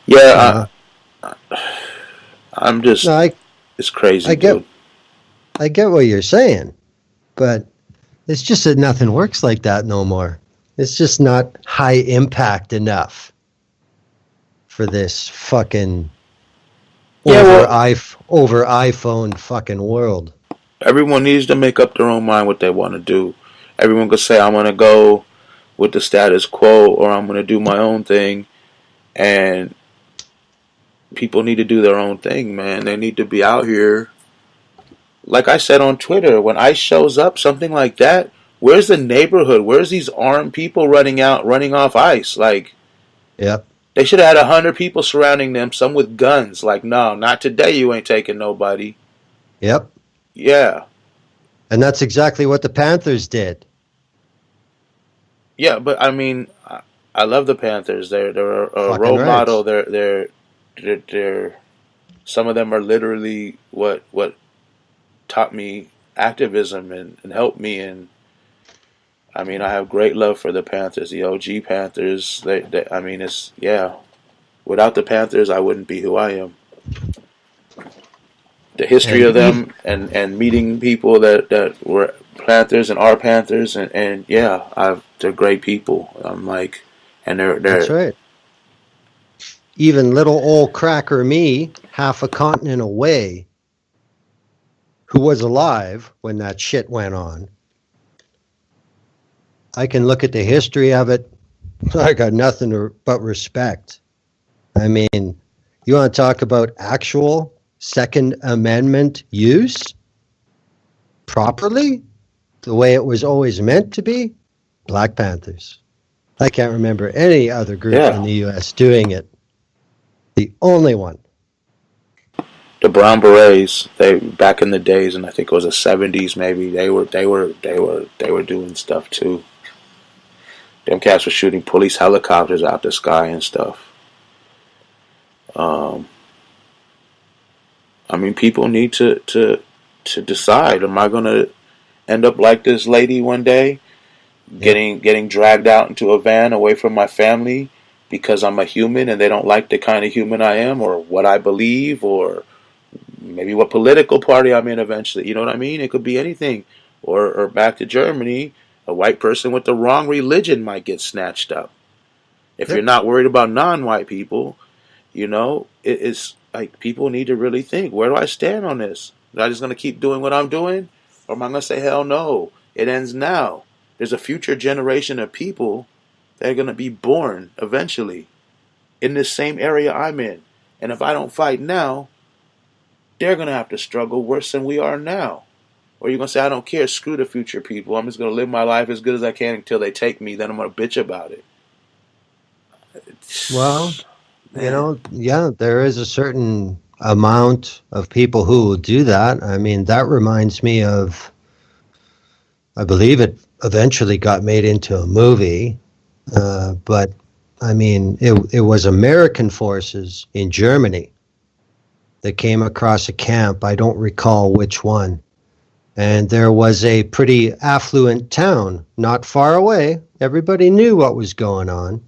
Yeah, Uh, I'm just. no, It's crazy, I get dude. I get what you're saying, but it's just that nothing works like that no more. It's just not high impact enough for this fucking Yeah, well, over iPhone fucking world. everyone needs to make up their own mind what they want to do. Everyone could say, I'm going to go with the status quo or I'm going to do my own thing. And people need to do their own thing, man. They need to be out here. Like I said on Twitter, when ICE shows up, something like that, where's the neighborhood? Where's these armed people running off ICE? Like, Yep. they should have had 100 people surrounding them, some with guns. Like, no, not today, you ain't taking nobody. Yep. Yeah, And that's exactly what the Panthers did. yeah, but I mean, I love the Panthers. They're a Fucking role model. rights. They're some of them are literally what taught me activism and helped me. And I mean, I have great love for the Panthers, the OG Panthers. I mean, it's yeah. Without the Panthers, I wouldn't be who I am. The history And of them and meeting people that were Panthers and are Panthers and yeah, they're great people. I'm like, and that's they're right. Even little old cracker me, half a continent away, who was alive when that shit went on, I can look at the history of it. I got nothing but respect. I mean, you want to talk about actual Second Amendment use properly, the way it was always meant to be? Black Panthers. I can't remember any other group in yeah. the U.S. doing it. The only one. The Brown Berets, they back in the days, and I think it was the '70s, maybe they were doing stuff too. Them cats were shooting police helicopters out the sky and stuff. Um, I mean, people need to decide: am I going to end up like this lady one day, Yep. getting dragged out into a van away from my family because I'm a human and they don't like the kind of human I am, or what I believe, or maybe what political party I'm in eventually. You know what I mean? It could be anything. Or back to Germany, a white person with the wrong religion might get snatched up. If you're Yep. not worried about non-white people, it's like people need to really think: where do I stand on this? Am I just going to keep doing what I'm doing, or am I going to say, hell no? It ends now. There's a future generation of people that are going to be born eventually in this same area I'm in, and if I don't fight now, they're going to have to struggle worse than we are now. Or you're going to say, I don't care, screw the future people. I'm just going to live my life as good as I can until they take me, then I'm going to bitch about it. Well, Man. yeah, there is a certain amount of people who will do that. I mean, that reminds me of, I believe it eventually got made into a movie, but I mean, it was American forces in Germany that came across a camp. I don't recall which one. And there was a pretty affluent town not far away. Everybody knew what was going on.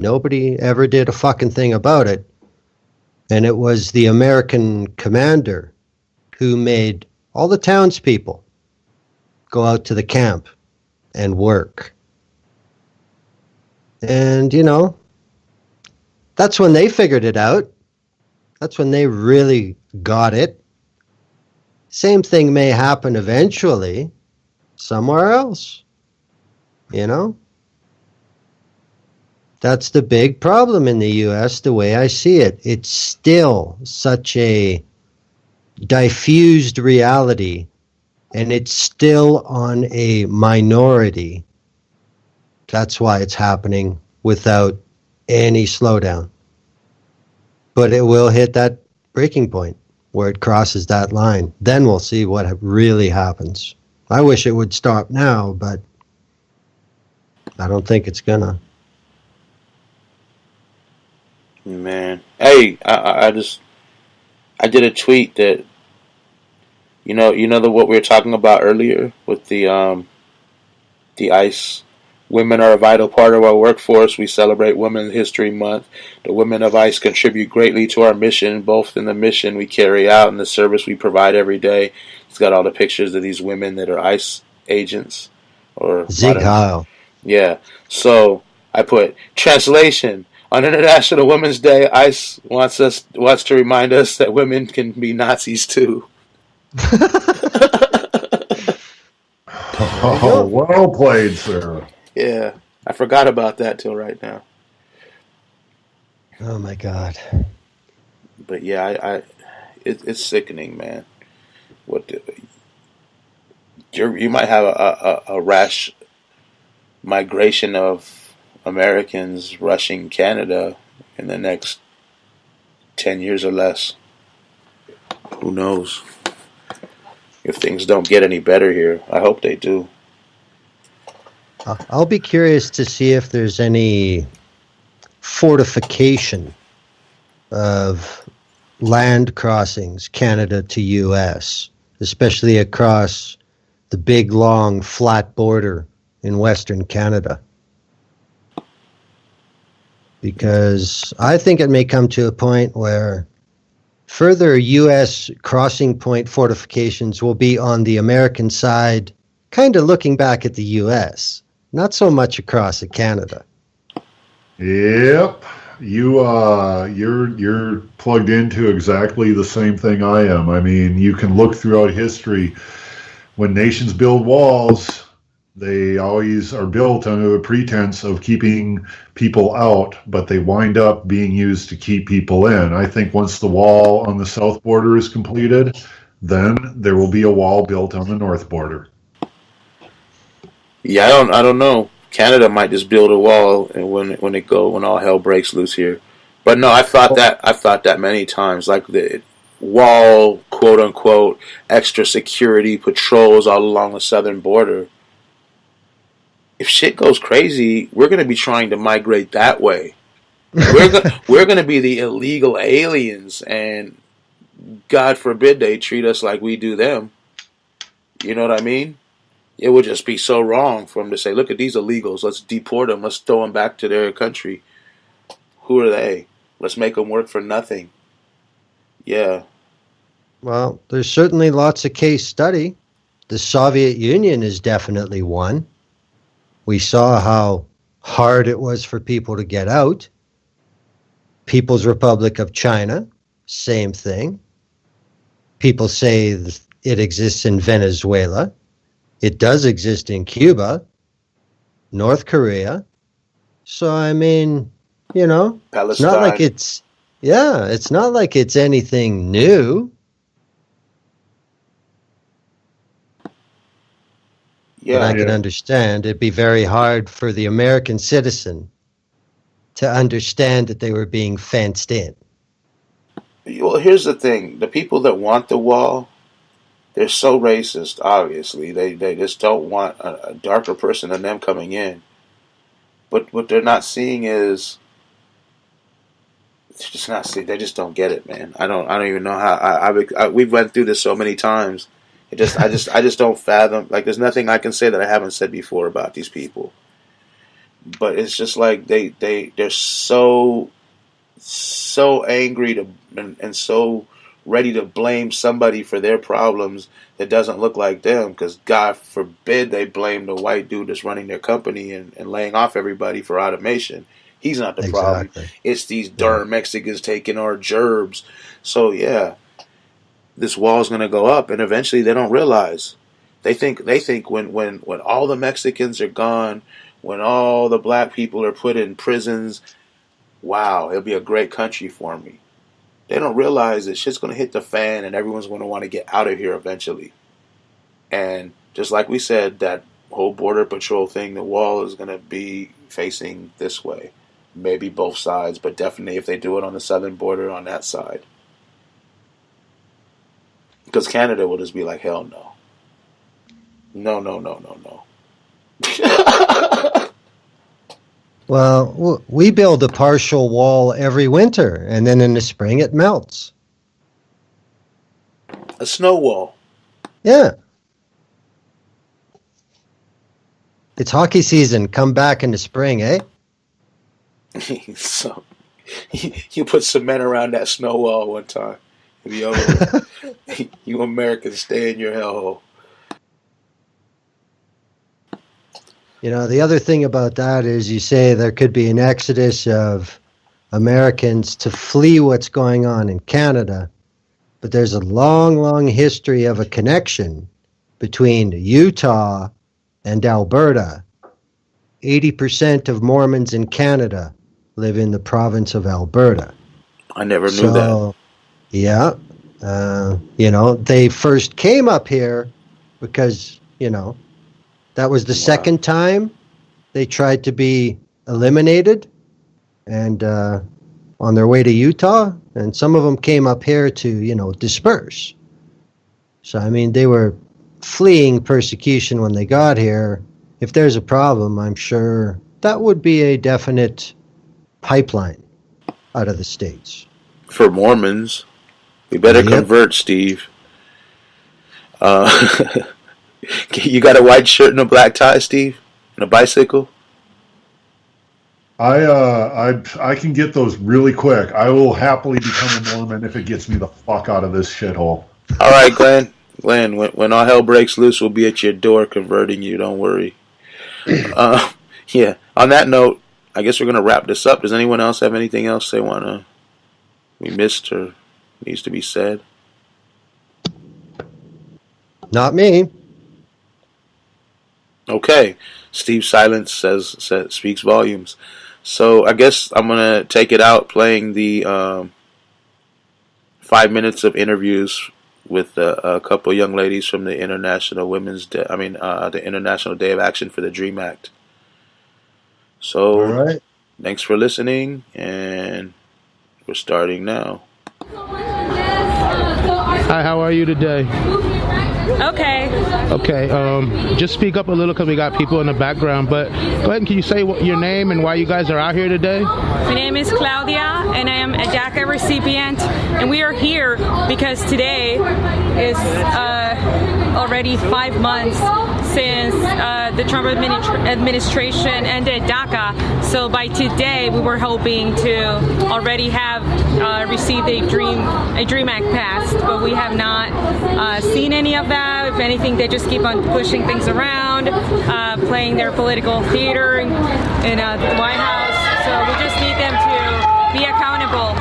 Nobody ever did a fucking thing about it. And it was the American commander who made all the townspeople go out to the camp and work. And, that's when they figured it out. That's when they really got it. Same thing may happen eventually somewhere else, you know? That's the big problem in the U.S., the way I see it. It's still such a diffused reality, and it's still on a minority. That's why it's happening without any slowdown. But it will hit that breaking point where it crosses that line. Then we'll see what really happens. I wish it would stop now, but I don't think it's gonna. Man. Hey, I did a tweet that what we were talking about earlier with the ICE. Women are a vital part of our workforce. We celebrate Women's History Month. The women of ICE contribute greatly to our mission, both in the mission we carry out and the service we provide every day. It's got all the pictures of these women that are ICE agents, or Sieg Heil. yeah. So I put translation. On International Women's Day, ICE wants to remind us that women can be Nazis too. There you Oh, go. well played, sir. Yeah, I forgot about that till right now. Oh my God. But yeah, it's sickening, man. What the, you might have a rash migration of Americans rushing Canada in the next 10 years or less. Who knows? if things don't get any better here. I hope they do. I'll be curious to see if there's any fortification of land crossings, Canada to U.S., especially across the big, long, flat border in Western Canada. Because I think it may come to a point where further U.S. crossing point fortifications will be on the American side, kind of looking back at the U.S., not so much across at Canada. Yep. You're plugged into exactly the same thing I am. I mean, you can look throughout history. When nations build walls, they always are built under the pretense of keeping people out, but they wind up being used to keep people in. I think once the wall on the south border is completed, then there will be a wall built on the north border. Yeah, I don't know. Canada might just build a wall, and when all hell breaks loose here. But no, I've thought that many times. Like the wall, quote unquote, extra security patrols all along the southern border. If shit goes crazy, we're going to be trying to migrate that way. We're going to be the illegal aliens, and God forbid they treat us like we do them. You know what I mean? It would just be so wrong for them to say, look at these illegals, let's deport them, let's throw them back to their country. Who are they? Let's make them work for nothing. Yeah. Well, there's certainly lots of case study. The Soviet Union is definitely one. We saw how hard it was for people to get out. People's Republic of China, same thing. People say it exists in Venezuela. It does exist in Cuba, North Korea. So, I mean, Palestine. it's not like it's not like it's anything new. Yeah. But I can understand it'd be very hard for the American citizen to understand that they were being fenced in. Well, here's the thing. The people that want the wall, they're so racist, obviously. They just don't want a darker person than them coming in. But what they're not seeing is, they just don't get it, man. I don't even know how. We've went through this so many times. I just don't fathom. Like, there's nothing I can say that I haven't said before about these people. But it's just like they're so angry and so ready to blame somebody for their problems that doesn't look like them, because God forbid they blame the white dude that's running their company and laying off everybody for automation. He's not the problem. It's these darn Mexicans taking our gerbs. So yeah, this wall's going to go up, and eventually they don't realize. They think when all the Mexicans are gone, when all the black people are put in prisons, wow, it'll be a great country for me. They don't realize that shit's going to hit the fan and everyone's going to want to get out of here eventually. And just like we said, that whole border patrol thing, the wall is going to be facing this way. Maybe both sides, but definitely if they do it on the southern border, on that side. Because Canada will just be like, hell no. No. Well, we build a partial wall every winter, and then in the spring it melts. A snow wall. Yeah. It's hockey season. Come back in the spring, eh? So, you put cement around that snow wall one time. It'll be over. You Americans stay in your hellhole. The other thing about that is you say there could be an exodus of Americans to flee what's going on in Canada, but there's a long, long history of a connection between Utah and Alberta. 80% of Mormons in Canada live in the province of Alberta. I never knew that. Yeah. They first came up here because, that was the second time they tried to be eliminated and on their way to Utah. And some of them came up here to, disperse. So, I mean, they were fleeing persecution when they got here. If there's a problem, I'm sure that would be a definite pipeline out of the States. For Mormons, we better convert, Steve. You got a white shirt and a black tie, Steve? And a bicycle? I can get those really quick. I will happily become a Mormon if it gets me the fuck out of this shithole. All right, Glenn. Glenn, when all hell breaks loose, we'll be at your door converting you. Don't worry. Yeah. On that note, I guess we're gonna wrap this up. Does anyone else have anything else we missed or needs to be said? Not me. Okay. Steve's silence speaks volumes. So I guess I'm gonna take it out playing the 5 minutes of interviews with a couple of young ladies from the International the International Day of Action for the DREAM Act. So, all right. Thanks for listening, and we're starting now. Hi, how are you today? Okay. Okay, just speak up a little because we got people in the background, but go ahead and can you say your name and why you guys are out here today? My name is Claudia, and I am a DACA recipient, and we are here because today is already 5 months since the Trump administration ended DACA. So by today, we were hoping to already have received a DREAM Act passed, but we have not seen any of that. If anything, they just keep on pushing things around, playing their political theater in the White House. So we just need them to be accountable.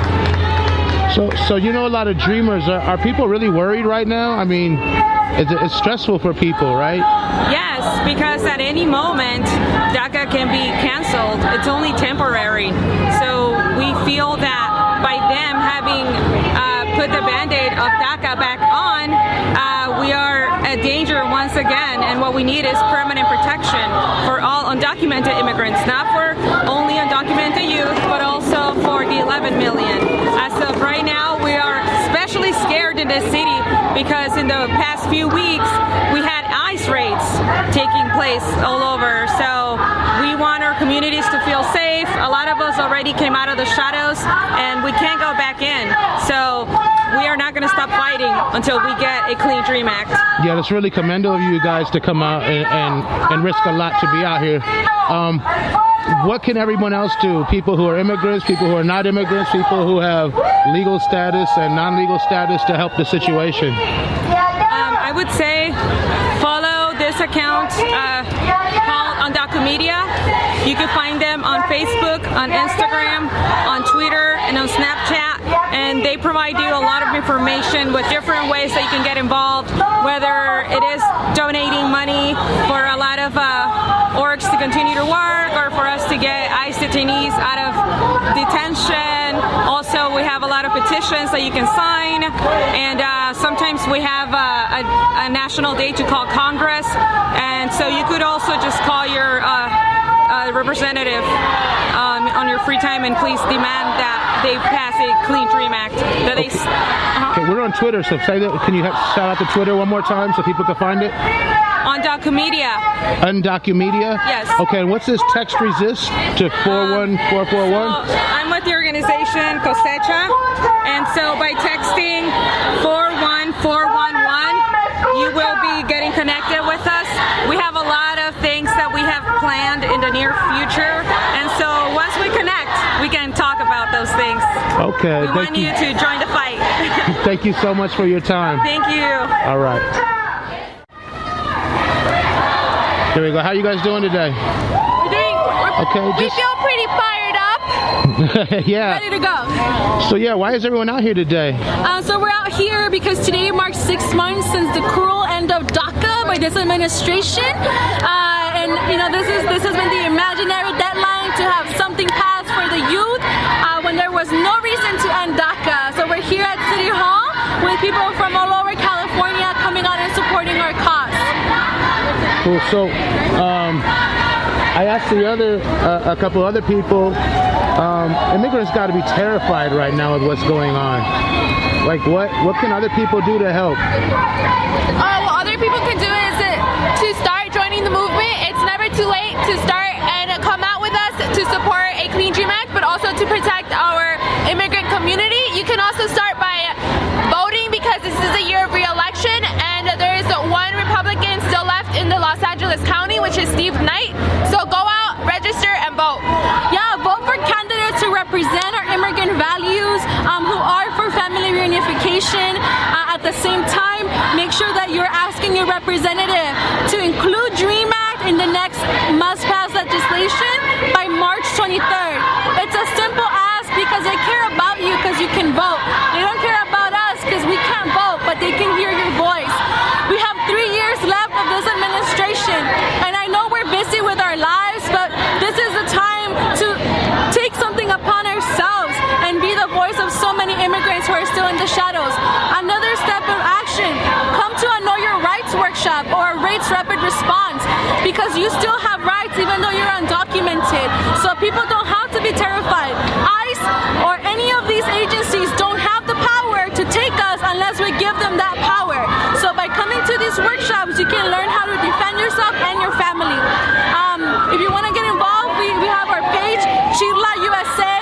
So you know a lot of dreamers. Are people really worried right now? I mean, it's stressful for people, right? Yes, because at any moment, DACA can be canceled. It's only temporary. So we feel that by them having put the Band-Aid of DACA back on, we are a danger once again, and what we need is permanent protection for all undocumented immigrants, not for only undocumented youth, but also for the 11 million. As of right now, we are especially scared in this city because in the past few weeks, we had ICE raids taking place all over. So we want our communities to feel safe. A lot of us already came out of the shadows, and we can't go back in. So we are not going to stop fighting until we get a clean DREAM Act. Yeah, it's really commendable of you guys to come out and risk a lot to be out here. What can everyone else do? People who are immigrants, people who are not immigrants, people who have legal status and non-legal status to help the situation? I would say follow this account called Undocumedia. You can find them on Facebook, on Instagram, on Twitter, and on Snapchat. And they provide you a lot of information with different ways that you can get involved, whether it is donating money for a lot of orgs to continue to work, or for us to get ICE detainees out of detention. Also, we have a lot of petitions that you can sign, and sometimes we have a national day to call Congress, and so you could also just call your representative on your free time and please demand that they pass a clean DREAM Act. That they. Okay, we're on Twitter, so say that. Can you shout out to Twitter one more time so people can find it? Undocumedia. Undocumedia? Yes. Okay, and what's this text resist to 41441? I'm with the organization Cosecha, and so by texting 41411, you will be getting connected with us. We have a lot of things that we have planned in the near future, and so once we connect, we can talk about those things. Okay. We want you to join the fight. Thank you so much for your time. Thank you. All right. Here we go. How you guys doing today? We feel pretty fired up. Yeah. Ready to go. So yeah, why is everyone out here today? So we're out here because today marks 6 months since the cruel end of DACA by this administration. And you know, this has been the imaginary deadline to have something passed for the youth when there was no reason to end DACA. So we're here at City Hall with people from all over California coming out and supporting our cause. Cool. So, I asked a couple other people. Immigrants got to be terrified right now with what's going on. Like what can other people do to help? What other people can do is to start joining the movement. It's never too late to start and come out with us to support a Clean Dream Act, but also to protect our immigrant community. You can also start by voting, because this is a year of re-election, and there is one Republican still left in the Los Angeles County, which is Steve Knight. So go out, register, and vote. Yeah, vote for candidates who represent our immigrant values, who are for family reunification. At the same time, make sure that you're asking your representative to include DREAM Act in the next must-pass legislation by March 23rd. It's a simple ask because they care about you because you can vote. They don't care about us because we can't vote, but they can hear your voice. We have 3 years left of this administration, and I know we're busy with our lives, but this is the time to take something upon ourselves and be the voice of so many immigrants who are still in the shadows. Another step of action, come to a Know Your Rights workshop or a Rates Rapid Response, because you still have rights even though you're undocumented. So people don't have to be terrified. ICE or any of these agencies don't have the power to take us unless we give them that power. So by coming to these workshops, you can learn how to defend yourself and your family. If you want to get involved, we have our page, Chirla USA.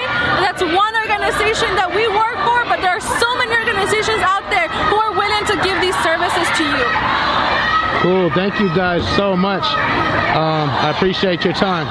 That's one organization that we work for, but there are so many organizations out there who are willing to give these services to you. Cool. Thank you guys so much. I appreciate your time.